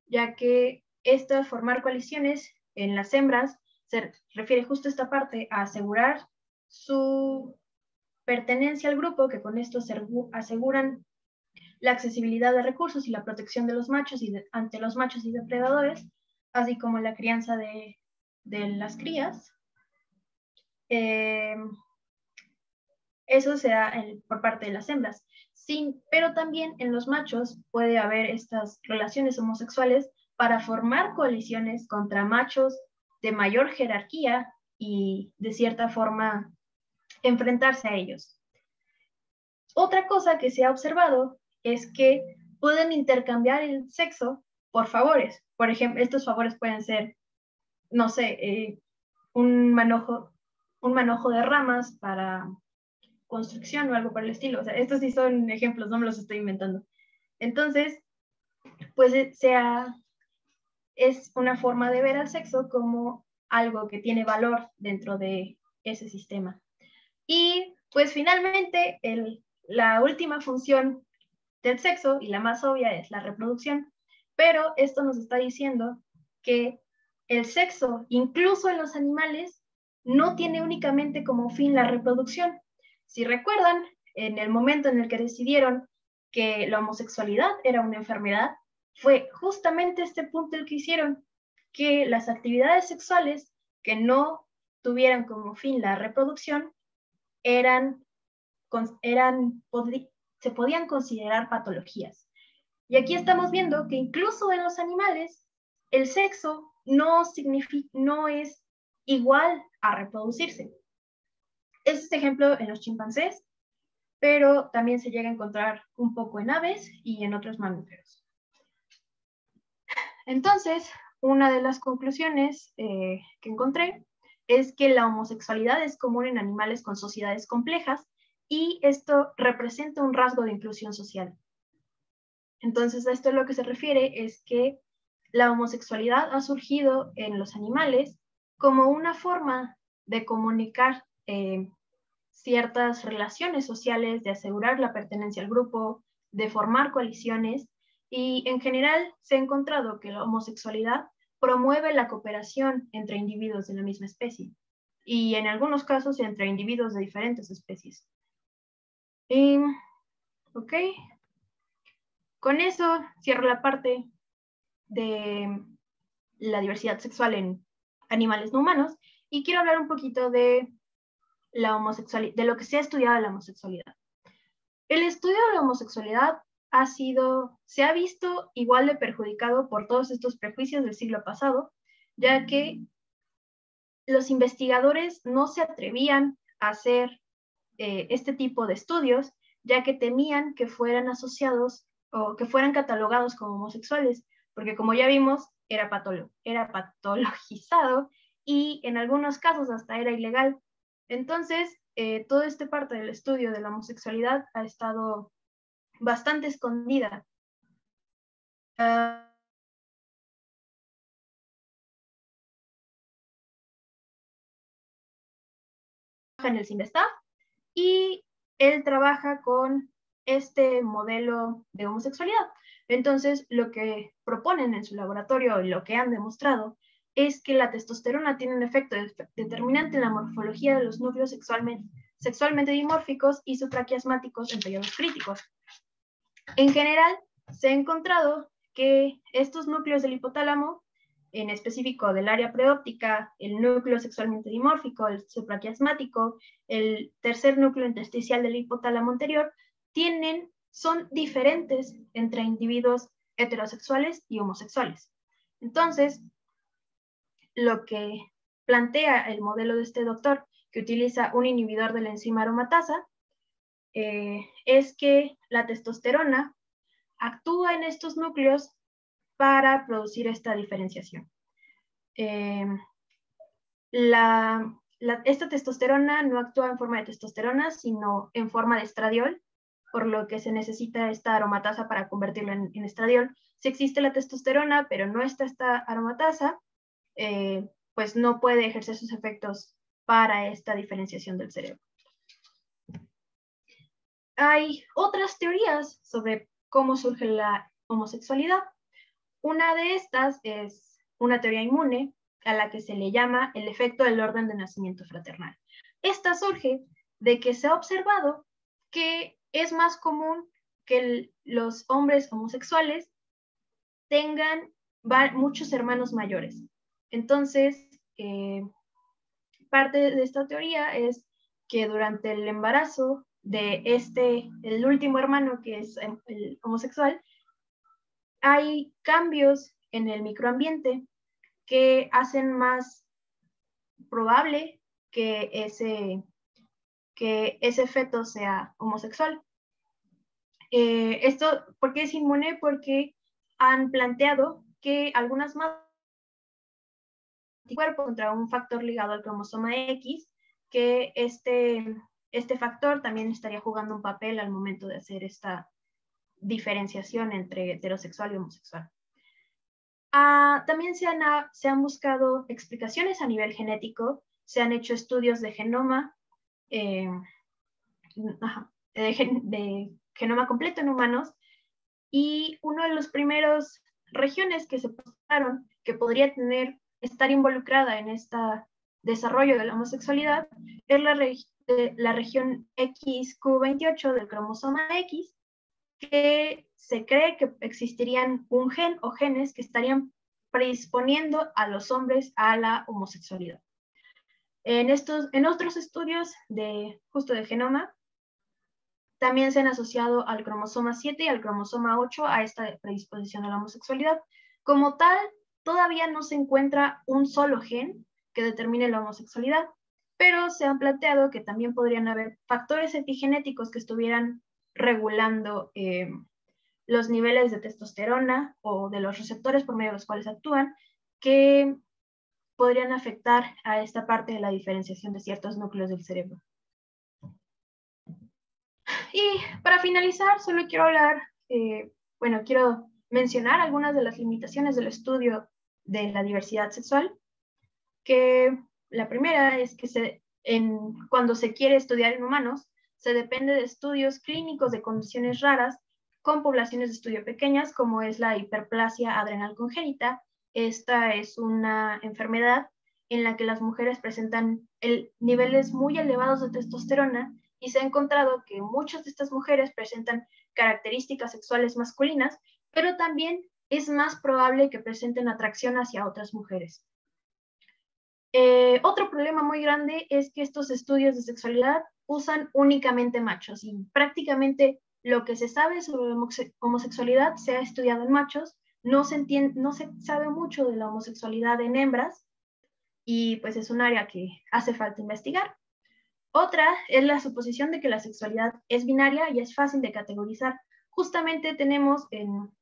ya que esto de formar coaliciones en las hembras se refiere justo a esta parte, a asegurar su pertenencia al grupo, que con esto se aseguran la accesibilidad de recursos y la protección de los machos ante los machos y depredadores, así como la crianza de las crías. Eso se da por parte de las hembras. Sí, pero también en los machos puede haber estas relaciones homosexuales para formar coaliciones contra machos de mayor jerarquía y de cierta forma enfrentarse a ellos. Otra cosa que se ha observado es que pueden intercambiar el sexo por favores. Por ejemplo, estos favores pueden ser, no sé, un manojo de ramas para construcción o algo por el estilo. O sea, estos sí son ejemplos, no me los estoy inventando. Entonces, pues es una forma de ver al sexo como algo que tiene valor dentro de ese sistema. Y pues finalmente la última función del sexo, y la más obvia, es la reproducción, pero esto nos está diciendo que el sexo, incluso en los animales, no tiene únicamente como fin la reproducción. Si recuerdan, en el momento en el que decidieron que la homosexualidad era una enfermedad, fue justamente este punto el que hicieron, que las actividades sexuales que no tuvieran como fin la reproducción se podían considerar patologías. Y aquí estamos viendo que incluso en los animales, el sexo no es igual a reproducirse. Este es ejemplo en los chimpancés, pero también se llega a encontrar un poco en aves y en otros mamíferos. Entonces, una de las conclusiones que encontré es que la homosexualidad es común en animales con sociedades complejas y esto representa un rasgo de inclusión social. Entonces, a esto lo que se refiere es que la homosexualidad ha surgido en los animales como una forma de comunicar ciertas relaciones sociales, de asegurar la pertenencia al grupo, de formar coaliciones, y en general se ha encontrado que la homosexualidad promueve la cooperación entre individuos de la misma especie, y en algunos casos entre individuos de diferentes especies. Ok, con eso cierro la parte de la diversidad sexual en animales no humanos, y quiero hablar un poquito de la homosexualidad, de lo que se ha estudiado de la homosexualidad. El estudio de la homosexualidad se ha visto igual de perjudicado por todos estos prejuicios del siglo pasado, ya que los investigadores no se atrevían a hacer este tipo de estudios, ya que temían que fueran asociados o que fueran catalogados como homosexuales, porque como ya vimos, era patologizado y en algunos casos hasta era ilegal. Entonces, toda esta parte del estudio de la homosexualidad ha estado bastante escondida. En el CIMBESTAF y él trabaja con este modelo de homosexualidad. Entonces, lo que proponen en su laboratorio y lo que han demostrado es que la testosterona tiene un efecto determinante en la morfología de los núcleos sexualmente dimórficos y supraquiasmáticos en periodos críticos. En general, se ha encontrado que estos núcleos del hipotálamo, en específico del área preóptica, el núcleo sexualmente dimórfico, el supraquiasmático, el tercer núcleo intersticial del hipotálamo anterior, son diferentes entre individuos heterosexuales y homosexuales. Entonces, lo que plantea el modelo de este doctor, que utiliza un inhibidor de la enzima aromatasa, es que la testosterona actúa en estos núcleos para producir esta diferenciación. Esta testosterona no actúa en forma de testosterona, sino en forma de estradiol, por lo que se necesita esta aromatasa para convertirlo en estradiol. Si existe la testosterona, pero no está esta aromatasa, pues no puede ejercer sus efectos para esta diferenciación del cerebro. Hay otras teorías sobre cómo surge la homosexualidad. Una de estas es una teoría inmune a la que se le llama el efecto del orden de nacimiento fraternal. Esta surge de que se ha observado que es más común que los hombres homosexuales tengan muchos hermanos mayores. Entonces, parte de esta teoría es que durante el embarazo de el último hermano, que es el homosexual, hay cambios en el microambiente que hacen más probable que ese feto sea homosexual. Esto, ¿por qué es inmune? Porque han planteado que algunas madres cuerpo contra un factor ligado al cromosoma X, que este factor también estaría jugando un papel al momento de hacer esta diferenciación entre heterosexual y homosexual. También se han buscado explicaciones a nivel genético, se han hecho estudios de genoma, de genoma completo en humanos, y uno de los primeros regiones que se postaron que podría estar involucrada en este desarrollo de la homosexualidad es la región XQ28 del cromosoma X, que se cree que existirían un gen o genes que estarían predisponiendo a los hombres a la homosexualidad. En otros estudios justo de genoma, también se han asociado al cromosoma 7 y al cromosoma 8 a esta predisposición a la homosexualidad. Como tal, todavía no se encuentra un solo gen que determine la homosexualidad, pero se han planteado que también podrían haber factores epigenéticos que estuvieran regulando los niveles de testosterona o de los receptores por medio de los cuales actúan, que podrían afectar a esta parte de la diferenciación de ciertos núcleos del cerebro. Y para finalizar, solo quiero quiero mencionar algunas de las limitaciones del estudio de la diversidad sexual, que la primera es que cuando se quiere estudiar en humanos, se depende de estudios clínicos de condiciones raras con poblaciones de estudio pequeñas, como es la hiperplasia adrenal congénita. Esta es una enfermedad en la que las mujeres presentan niveles muy elevados de testosterona, y se ha encontrado que muchas de estas mujeres presentan características sexuales masculinas, pero también es más probable que presenten atracción hacia otras mujeres. Otro problema muy grande es que estos estudios de sexualidad usan únicamente machos, y prácticamente lo que se sabe sobre la homosexualidad se ha estudiado en machos. No se sabe mucho de la homosexualidad en hembras, y pues es un área que hace falta investigar. Otra es la suposición de que la sexualidad es binaria y es fácil de categorizar. Justamente tenemos en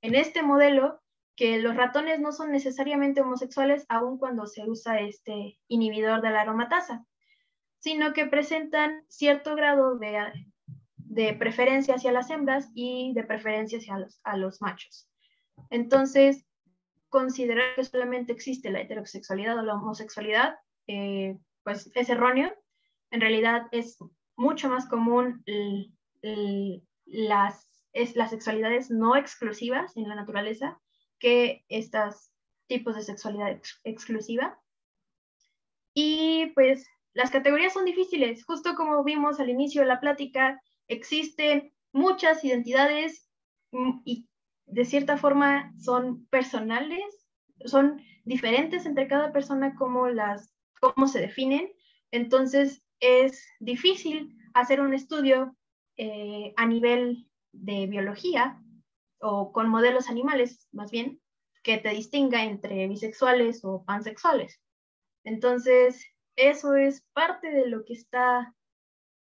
este modelo que los ratones no son necesariamente homosexuales aun cuando se usa este inhibidor de la aromatasa, sino que presentan cierto grado de preferencia hacia las hembras y de preferencia a los machos. Entonces, considerar que solamente existe la heterosexualidad o la homosexualidad, pues es erróneo. En realidad es mucho más común las sexualidades no exclusivas en la naturaleza que estos tipos de sexualidad exclusiva. Y pues las categorías son difíciles. Justo como vimos al inicio de la plática, existen muchas identidades y de cierta forma son personales, son diferentes entre cada persona cómo se definen. Entonces es difícil hacer un estudio a nivel de biología o con modelos animales, más bien, que te distinga entre bisexuales o pansexuales. Entonces, eso es parte de lo que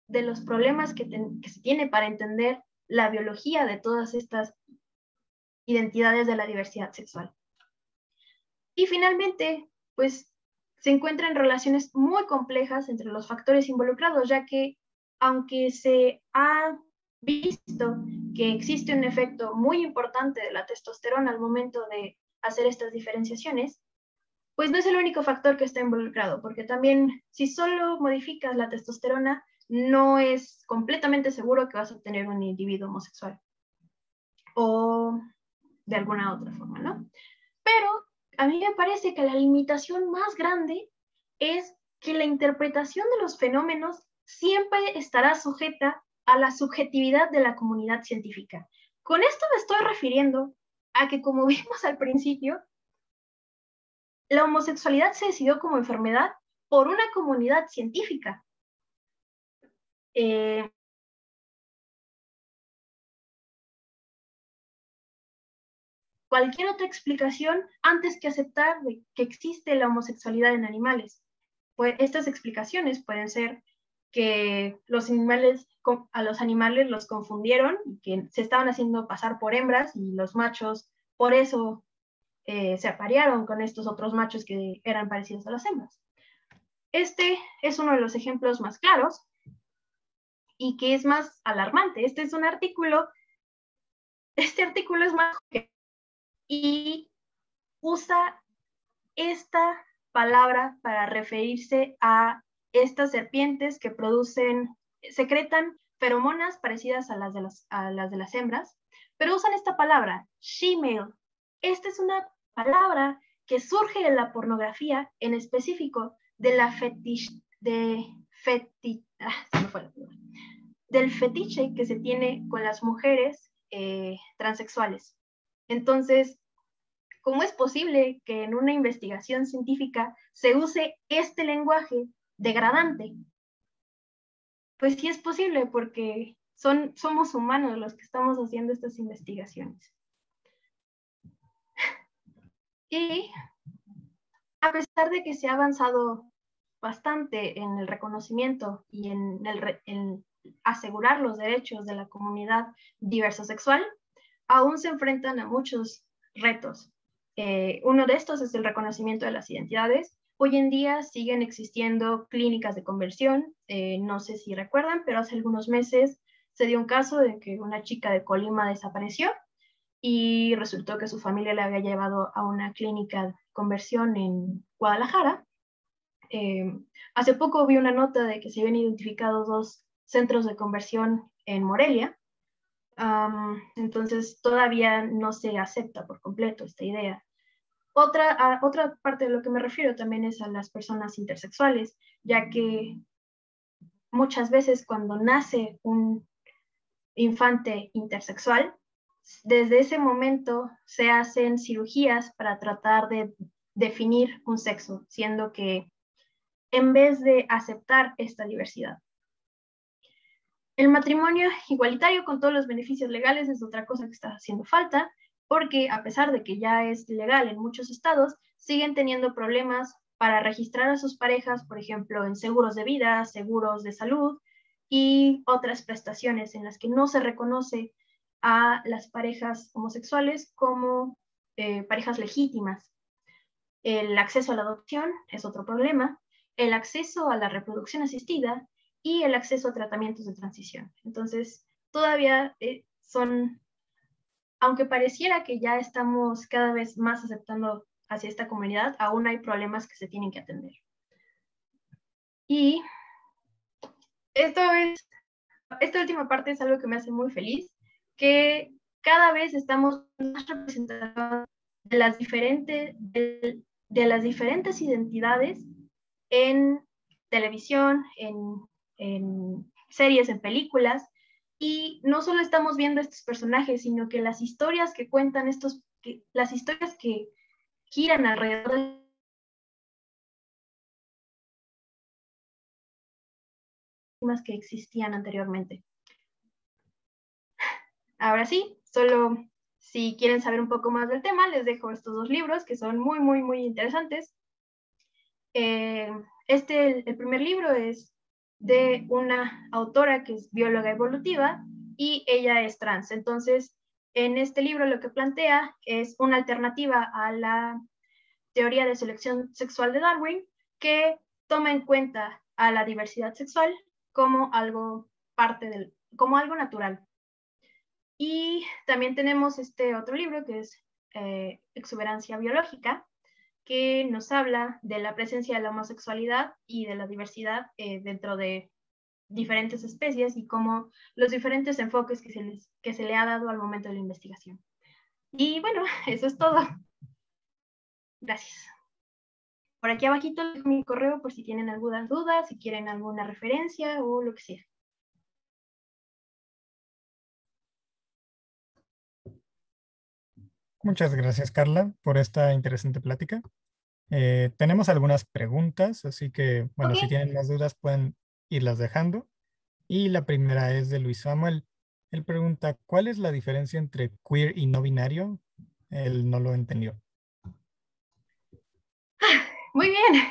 de los problemas que se tiene para entender la biología de todas estas identidades de la diversidad sexual. Y finalmente, pues se encuentran relaciones muy complejas entre los factores involucrados, ya que aunque se ha visto que existe un efecto muy importante de la testosterona al momento de hacer estas diferenciaciones, pues no es el único factor que está involucrado, porque también si solo modificas la testosterona, no es completamente seguro que vas a obtener un individuo homosexual o de alguna otra forma, ¿no? Pero a mí me parece que la limitación más grande es que la interpretación de los fenómenos siempre estará sujeta a la subjetividad de la comunidad científica. Con esto me estoy refiriendo a que, como vimos al principio, la homosexualidad se decidió como enfermedad por una comunidad científica. Cualquier otra explicación antes que aceptar que existe la homosexualidad en animales. Pues estas explicaciones pueden ser que a los animales los confundieron, que se estaban haciendo pasar por hembras y los machos por eso se aparearon con estos otros machos que eran parecidos a las hembras. Este es uno de los ejemplos más claros y que es más alarmante. Este artículo es más y usa esta palabra para referirse a estas serpientes que secretan feromonas parecidas a las de las hembras, pero usan esta palabra, she-male. Esta es una palabra que surge de la pornografía, en específico del fetiche que se tiene con las mujeres transexuales. Entonces, ¿cómo es posible que en una investigación científica se use este lenguaje degradante? Pues sí es posible, porque somos humanos los que estamos haciendo estas investigaciones. Y a pesar de que se ha avanzado bastante en el reconocimiento y en asegurar los derechos de la comunidad diversosexual, aún se enfrentan a muchos retos. Uno de estos es el reconocimiento de las identidades. Hoy en día siguen existiendo clínicas de conversión. No sé si recuerdan, pero hace algunos meses se dio un caso de que una chica de Colima desapareció y resultó que su familia la había llevado a una clínica de conversión en Guadalajara. Hace poco vi una nota de que se habían identificado 2 centros de conversión en Morelia. Entonces todavía no se acepta por completo esta idea. Otra parte de lo que me refiero también es a las personas intersexuales, ya que muchas veces cuando nace un infante intersexual, desde ese momento se hacen cirugías para tratar de definir un sexo, siendo que en vez de aceptar esta diversidad. El matrimonio igualitario con todos los beneficios legales es otra cosa que está haciendo falta, porque a pesar de que ya es legal en muchos estados, siguen teniendo problemas para registrar a sus parejas, por ejemplo, en seguros de vida, seguros de salud y otras prestaciones en las que no se reconoce a las parejas homosexuales como parejas legítimas. El acceso a la adopción es otro problema, el acceso a la reproducción asistida y el acceso a tratamientos de transición. Entonces, todavía aunque pareciera que ya estamos cada vez más aceptando hacia esta comunidad, aún hay problemas que se tienen que atender. Y esta última parte es algo que me hace muy feliz, que cada vez estamos más representados de las diferentes identidades en televisión, en series, en películas, y no solo estamos viendo estos personajes, sino que las historias que cuentan las historias que giran alrededor de las que existían anteriormente. Ahora sí, solo si quieren saber un poco más del tema, les dejo estos 2 libros que son muy, muy, muy interesantes. El primer libro es de una autora que es bióloga evolutiva y ella es trans. Entonces, en este libro lo que plantea es una alternativa a la teoría de selección sexual de Darwin que toma en cuenta a la diversidad sexual como algo natural. Y también tenemos este otro libro que es Exuberancia biológica, que nos habla de la presencia de la homosexualidad y de la diversidad dentro de diferentes especies y cómo los diferentes enfoques que se le ha dado al momento de la investigación. Y bueno, eso es todo. Gracias. Por aquí abajito mi correo por si tienen alguna duda, si quieren alguna referencia o lo que sea. Muchas gracias, Carla, por esta interesante plática. Tenemos algunas preguntas, así que, bueno, Okay. si tienen más dudas pueden irlas dejando. Y la primera es de Luis Samuel. Él pregunta, ¿cuál es la diferencia entre queer y no binario? Él no lo entendió. Muy bien.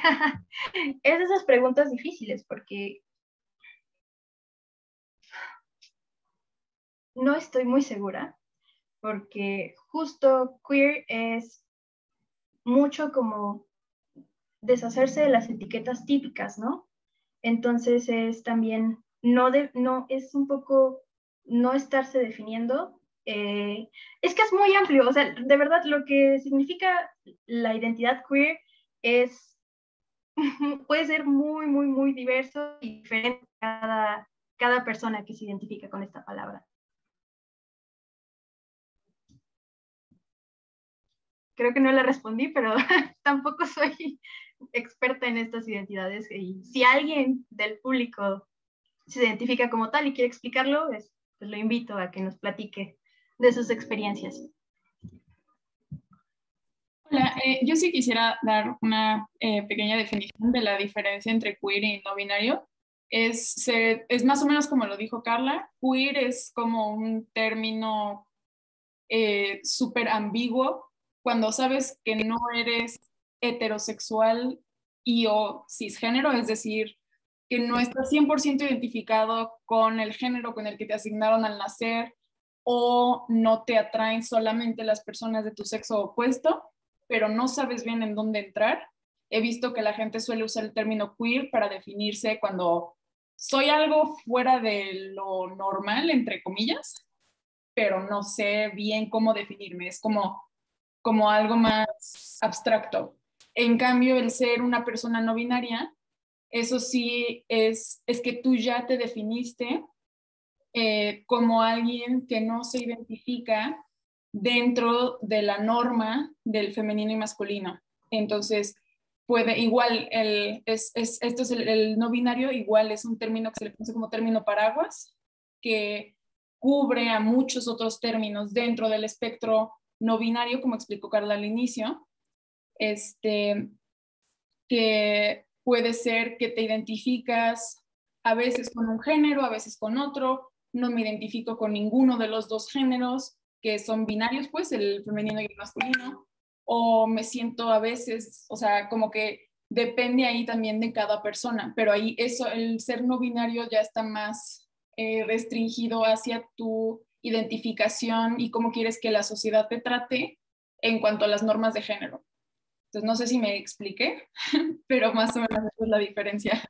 Es de esas preguntas difíciles porque no estoy muy segura, porque justo queer es mucho como deshacerse de las etiquetas típicas, ¿no? Entonces es también, no es un poco no estarse definiendo, Es que es muy amplio, o sea, de verdad lo que significa la identidad queer es, puede ser muy, muy, muy diverso y diferente cada persona que se identifica con esta palabra. Creo que no le respondí, pero tampoco soy experta en estas identidades. Y si alguien del público se identifica como tal y quiere explicarlo, pues lo invito a que nos platique de sus experiencias. Hola, yo sí quisiera dar una pequeña definición de la diferencia entre queer y no binario. Es más o menos como lo dijo Carla. Queer es como un término súper ambiguo cuando sabes que no eres heterosexual y o cisgénero, es decir, que no estás 100% identificado con el género con el que te asignaron al nacer o no te atraen solamente las personas de tu sexo opuesto, pero no sabes bien en dónde entrar. He visto que la gente suele usar el término queer para definirse cuando soy algo fuera de lo normal, entre comillas, pero no sé bien cómo definirme. Es como algo más abstracto. En cambio, el ser una persona no binaria, eso sí es que tú ya te definiste como alguien que no se identifica dentro de la norma del femenino y masculino. Entonces, puede, igual, esto es el no binario, igual es un término que se le conoce como término paraguas, que cubre a muchos otros términos dentro del espectro no binario, como explicó Carla al inicio, que puede ser que te identificas a veces con un género, a veces con otro, no me identifico con ninguno de los dos géneros que son binarios, pues el femenino y el masculino, o me siento a veces, o sea, como que depende ahí también de cada persona, pero ahí eso, el ser no binario ya está más restringido hacia tu identificación y cómo quieres que la sociedad te trate en cuanto a las normas de género. Entonces, no sé si me expliqué, pero más o menos esa es la diferencia.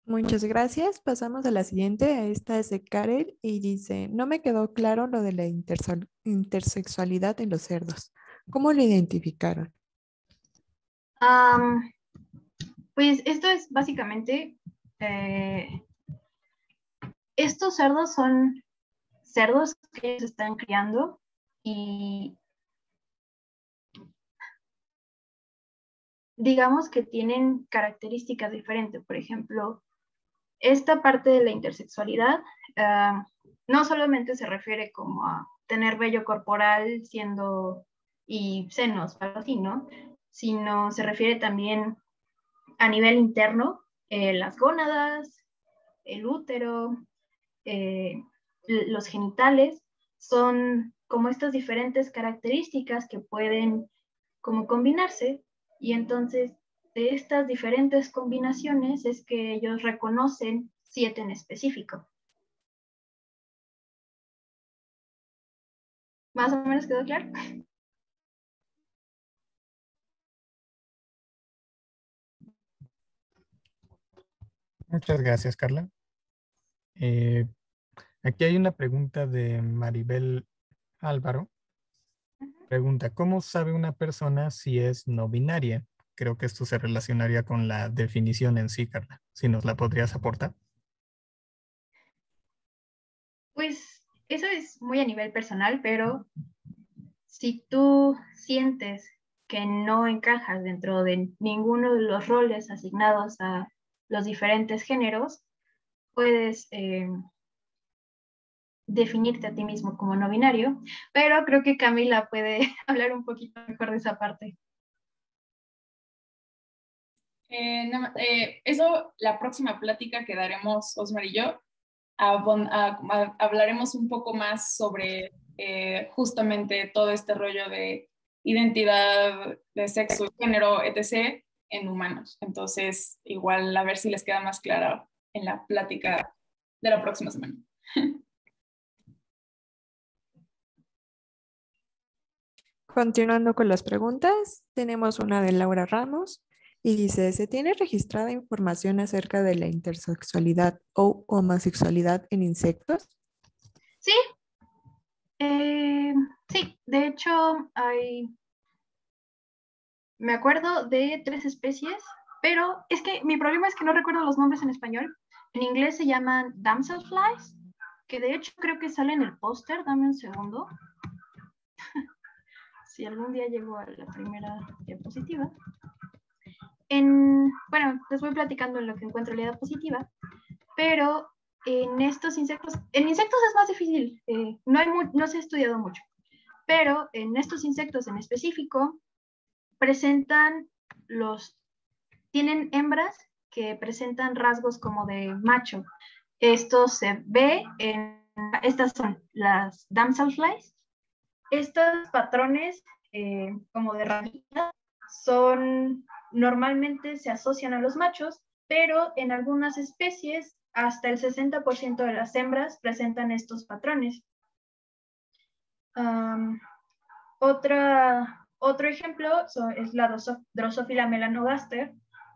Muchas gracias. Pasamos a la siguiente. Esta es de Karel y dice, no me quedó claro lo de la intersexualidad en los cerdos. ¿Cómo lo identificaron? Pues esto es básicamente, estos cerdos son cerdos que ellos están criando y digamos que tienen características diferentes. Por ejemplo, esta parte de la intersexualidad no solamente se refiere como a tener vello corporal siendo y senos, algo así, ¿no? Sino se refiere también a nivel interno, las gónadas, el útero, los genitales, son como estas diferentes características que pueden como combinarse y entonces de estas diferentes combinaciones es que ellos reconocen 7 en específico. ¿Más o menos quedó claro? Muchas gracias, Carla. Aquí hay una pregunta de Maribel Álvaro. Pregunta, ¿cómo sabe una persona si es no binaria? Creo que esto se relacionaría con la definición en sí, Carla. Si nos la podrías aportar. Pues eso es muy a nivel personal, pero si tú sientes que no encajas dentro de ninguno de los roles asignados a los diferentes géneros, puedes definirte a ti mismo como no binario, pero creo que Camila puede hablar un poquito mejor de esa parte. Eso, la próxima plática que daremos Osmar y yo, hablaremos un poco más sobre justamente todo este rollo de identidad de sexo y género, etc., en humanos. Entonces, igual a ver si les queda más claro en la plática de la próxima semana. Continuando con las preguntas, tenemos una de Laura Ramos Y dice, ¿se tiene registrada información acerca de la intersexualidad o homosexualidad en insectos? Sí, sí, de hecho me acuerdo de 3 especies, pero es que mi problema es que no recuerdo los nombres en español. En inglés se llaman damselflies, que de hecho creo que sale en el póster. Dame un segundo. Si algún día llego a la primera diapositiva. Bueno, les voy platicando en lo que encuentro la diapositiva, pero en estos insectos, en insectos es más difícil, no se ha estudiado mucho, pero en estos insectos en específico tienen hembras que presentan rasgos como de macho. Esto se ve estas son las damselflies. Estos patrones como de ramita normalmente se asocian a los machos, pero en algunas especies hasta el 60% de las hembras presentan estos patrones. Otro ejemplo es la Drosophila melanogaster,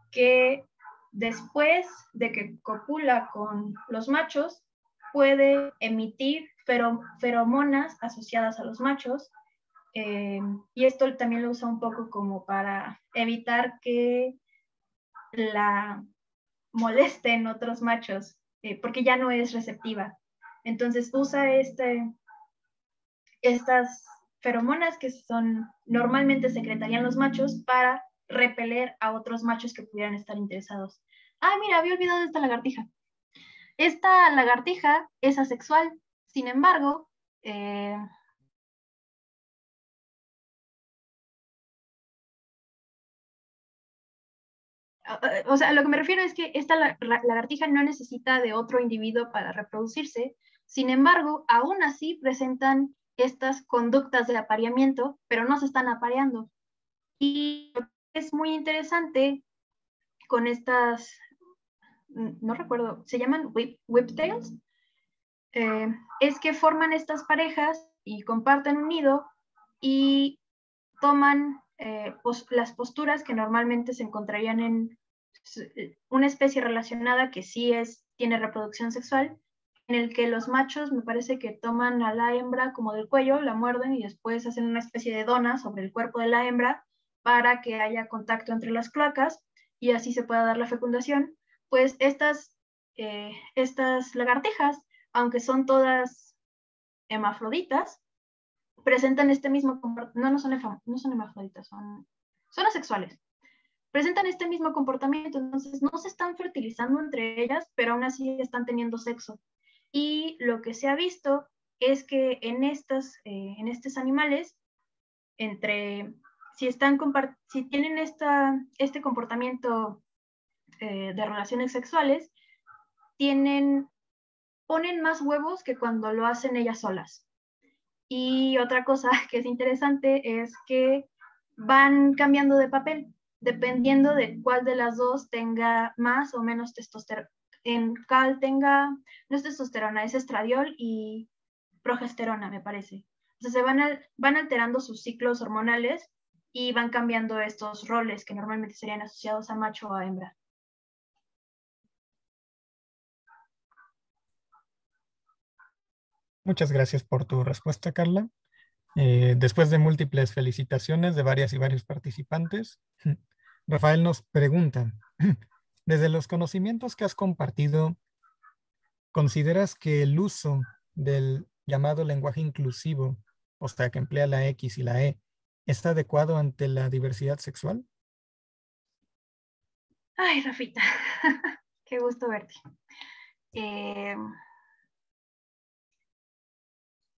que después de que copula con los machos, puede emitir feromonas asociadas a los machos, y esto también lo usa un poco como para evitar que la molesten otros machos, porque ya no es receptiva. Entonces usa estas feromonas que normalmente secretarían los machos para repeler a otros machos que pudieran estar interesados. Ah, mira, había olvidado de esta lagartija. Esta lagartija es asexual, sin embargo, o sea, a lo que me refiero es que esta lagartija no necesita de otro individuo para reproducirse, sin embargo, aún así presentan estas conductas de apareamiento, pero no se están apareando. Y lo que es muy interesante con estas, no recuerdo, se llaman whiptails, es que forman estas parejas y comparten un nido y toman las posturas que normalmente se encontrarían en una especie relacionada que sí tiene reproducción sexual, en el que los machos me parece que toman a la hembra como del cuello, la muerden y después hacen una especie de dona sobre el cuerpo de la hembra para que haya contacto entre las cloacas y así se pueda dar la fecundación. Pues estas lagartijas, aunque son todas hermafroditas, presentan este mismo comportamiento, no son hermafroditas, son asexuales. Presentan este mismo comportamiento, entonces no se están fertilizando entre ellas, pero aún así están teniendo sexo. Y lo que se ha visto es que en estos animales, si tienen este comportamiento de relaciones sexuales, ponen más huevos que cuando lo hacen ellas solas. Y otra cosa que es interesante es que van cambiando de papel, dependiendo de cuál de las dos tenga más o menos testosterona. En cuál tenga, no es testosterona, es estradiol y progesterona, me parece. Entonces van alterando sus ciclos hormonales y van cambiando estos roles que normalmente serían asociados a macho o a hembra. Muchas gracias por tu respuesta, Carla. Después de múltiples felicitaciones de varias y varios participantes, Rafael nos pregunta, desde los conocimientos que has compartido, ¿consideras que el uso del llamado lenguaje inclusivo, o sea, que emplea la X y la E, está adecuado ante la diversidad sexual? Ay, Rafita, qué gusto verte.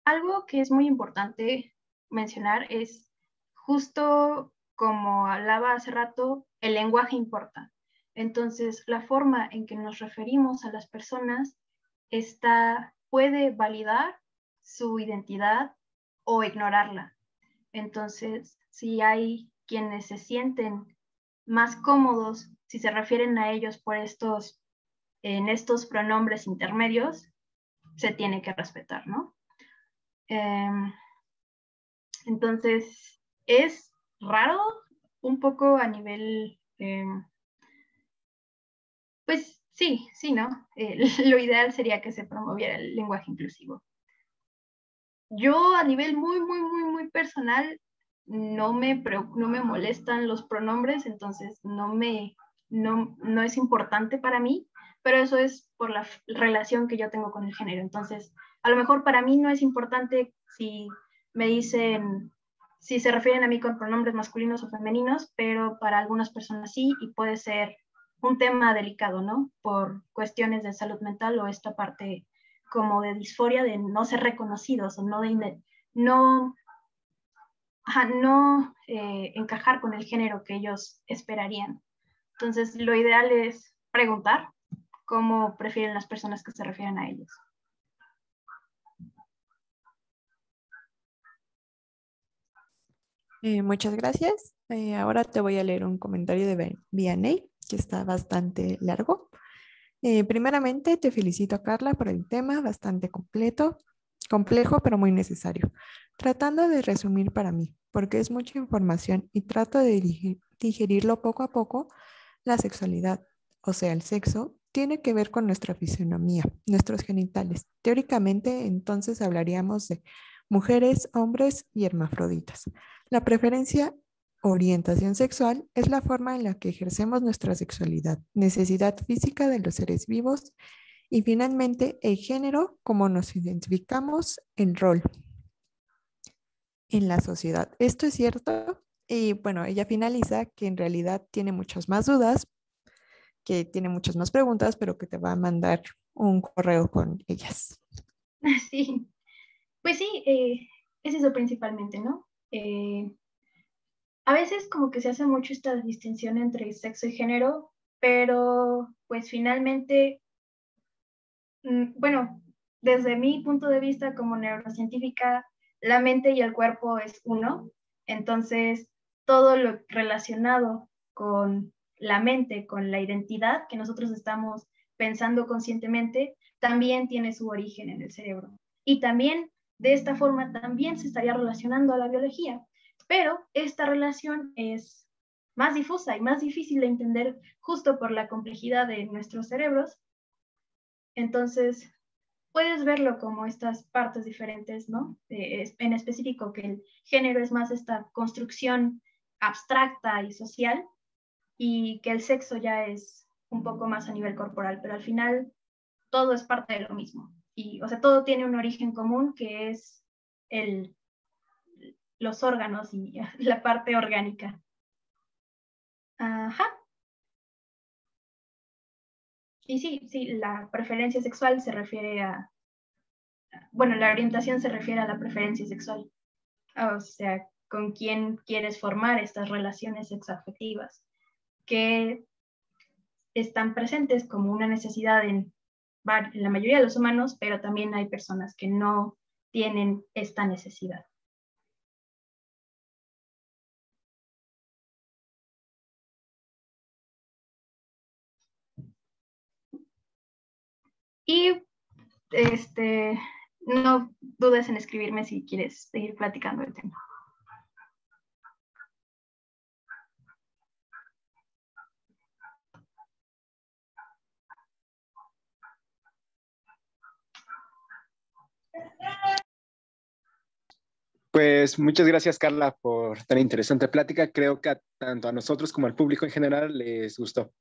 Algo que es muy importante mencionar es, justo como hablaba hace rato, el lenguaje importa. Entonces, la forma en que nos referimos a las personas puede validar su identidad o ignorarla. Entonces, si hay quienes se sienten más cómodos si se refieren a ellos en estos pronombres intermedios, se tiene que respetar, ¿no? Entonces, es raro un poco a nivel Pues sí, ¿no? Lo ideal sería que se promoviera el lenguaje inclusivo. Yo a nivel muy personal no me molestan los pronombres, entonces no es importante para mí, pero eso es por la relación que yo tengo con el género. Entonces, a lo mejor para mí no es importante si me dicen, si se refieren a mí con pronombres masculinos o femeninos, pero para algunas personas sí, y puede ser un tema delicado, ¿no? Por cuestiones de salud mental o esta parte como de disforia, de no ser reconocidos o no encajar con el género que ellos esperarían. Entonces, lo ideal es preguntar cómo prefieren las personas que se refieren a ellos. Muchas gracias. Ahora te voy a leer un comentario de Vianney, que está bastante largo. Primeramente, te felicito, Carla, por el tema bastante complejo, pero muy necesario. Tratando de resumir para mí, porque es mucha información y trato de digerirlo poco a poco, la sexualidad, o sea, el sexo, tiene que ver con nuestra fisionomía, nuestros genitales. Teóricamente, entonces hablaríamos de mujeres, hombres y hermafroditas. La preferencia orientación sexual es la forma en la que ejercemos nuestra sexualidad, necesidad física de los seres vivos y finalmente el género, como nos identificamos en rol en la sociedad. Esto es cierto y bueno, ella finaliza que en realidad tiene muchas más dudas, que tiene muchas más preguntas, pero que te va a mandar un correo con ellas. Sí, pues sí, es eso principalmente, ¿no? A veces como que se hace mucho esta distinción entre sexo y género, pero pues finalmente, bueno, desde mi punto de vista como neurocientífica, la mente y el cuerpo es uno, entonces todo lo relacionado con la mente, con la identidad que nosotros estamos pensando conscientemente, también tiene su origen en el cerebro. Y también, de esta forma, también se estaría relacionando a la biología. Pero esta relación es más difusa y más difícil de entender justo por la complejidad de nuestros cerebros. Entonces, puedes verlo como estas partes diferentes, ¿no? En específico, que el género es más esta construcción abstracta y social, y que el sexo ya es un poco más a nivel corporal, pero al final todo es parte de lo mismo. Y, o sea, todo tiene un origen común que es los órganos y la parte orgánica. Ajá. Y sí, la preferencia sexual se refiere bueno, la orientación se refiere a la preferencia sexual. O sea, con quién quieres formar estas relaciones sexoafectivas, que están presentes como una necesidad en la mayoría de los humanos, pero también hay personas que no tienen esta necesidad. Y no dudes en escribirme si quieres seguir platicando el tema. Pues muchas gracias, Carla, por tan interesante plática. Creo que tanto a nosotros como al público en general les gustó.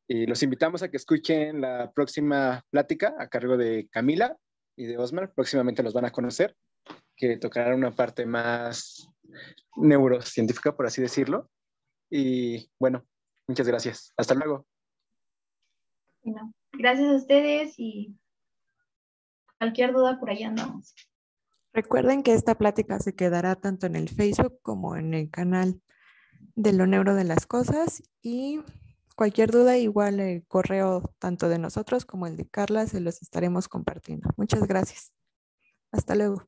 Y los invitamos a que escuchen la próxima plática a cargo de Camila y de Osmar. Próximamente los van a conocer, que tocarán una parte más neurocientífica, por así decirlo. Y bueno, muchas gracias. Hasta luego. Bueno, gracias a ustedes y cualquier duda por ahí andamos. Recuerden que esta plática se quedará tanto en el Facebook como en el canal de Lo Neuro de las Cosas y cualquier duda, igual el correo tanto de nosotros como el de Carla se los estaremos compartiendo. Muchas gracias. Hasta luego.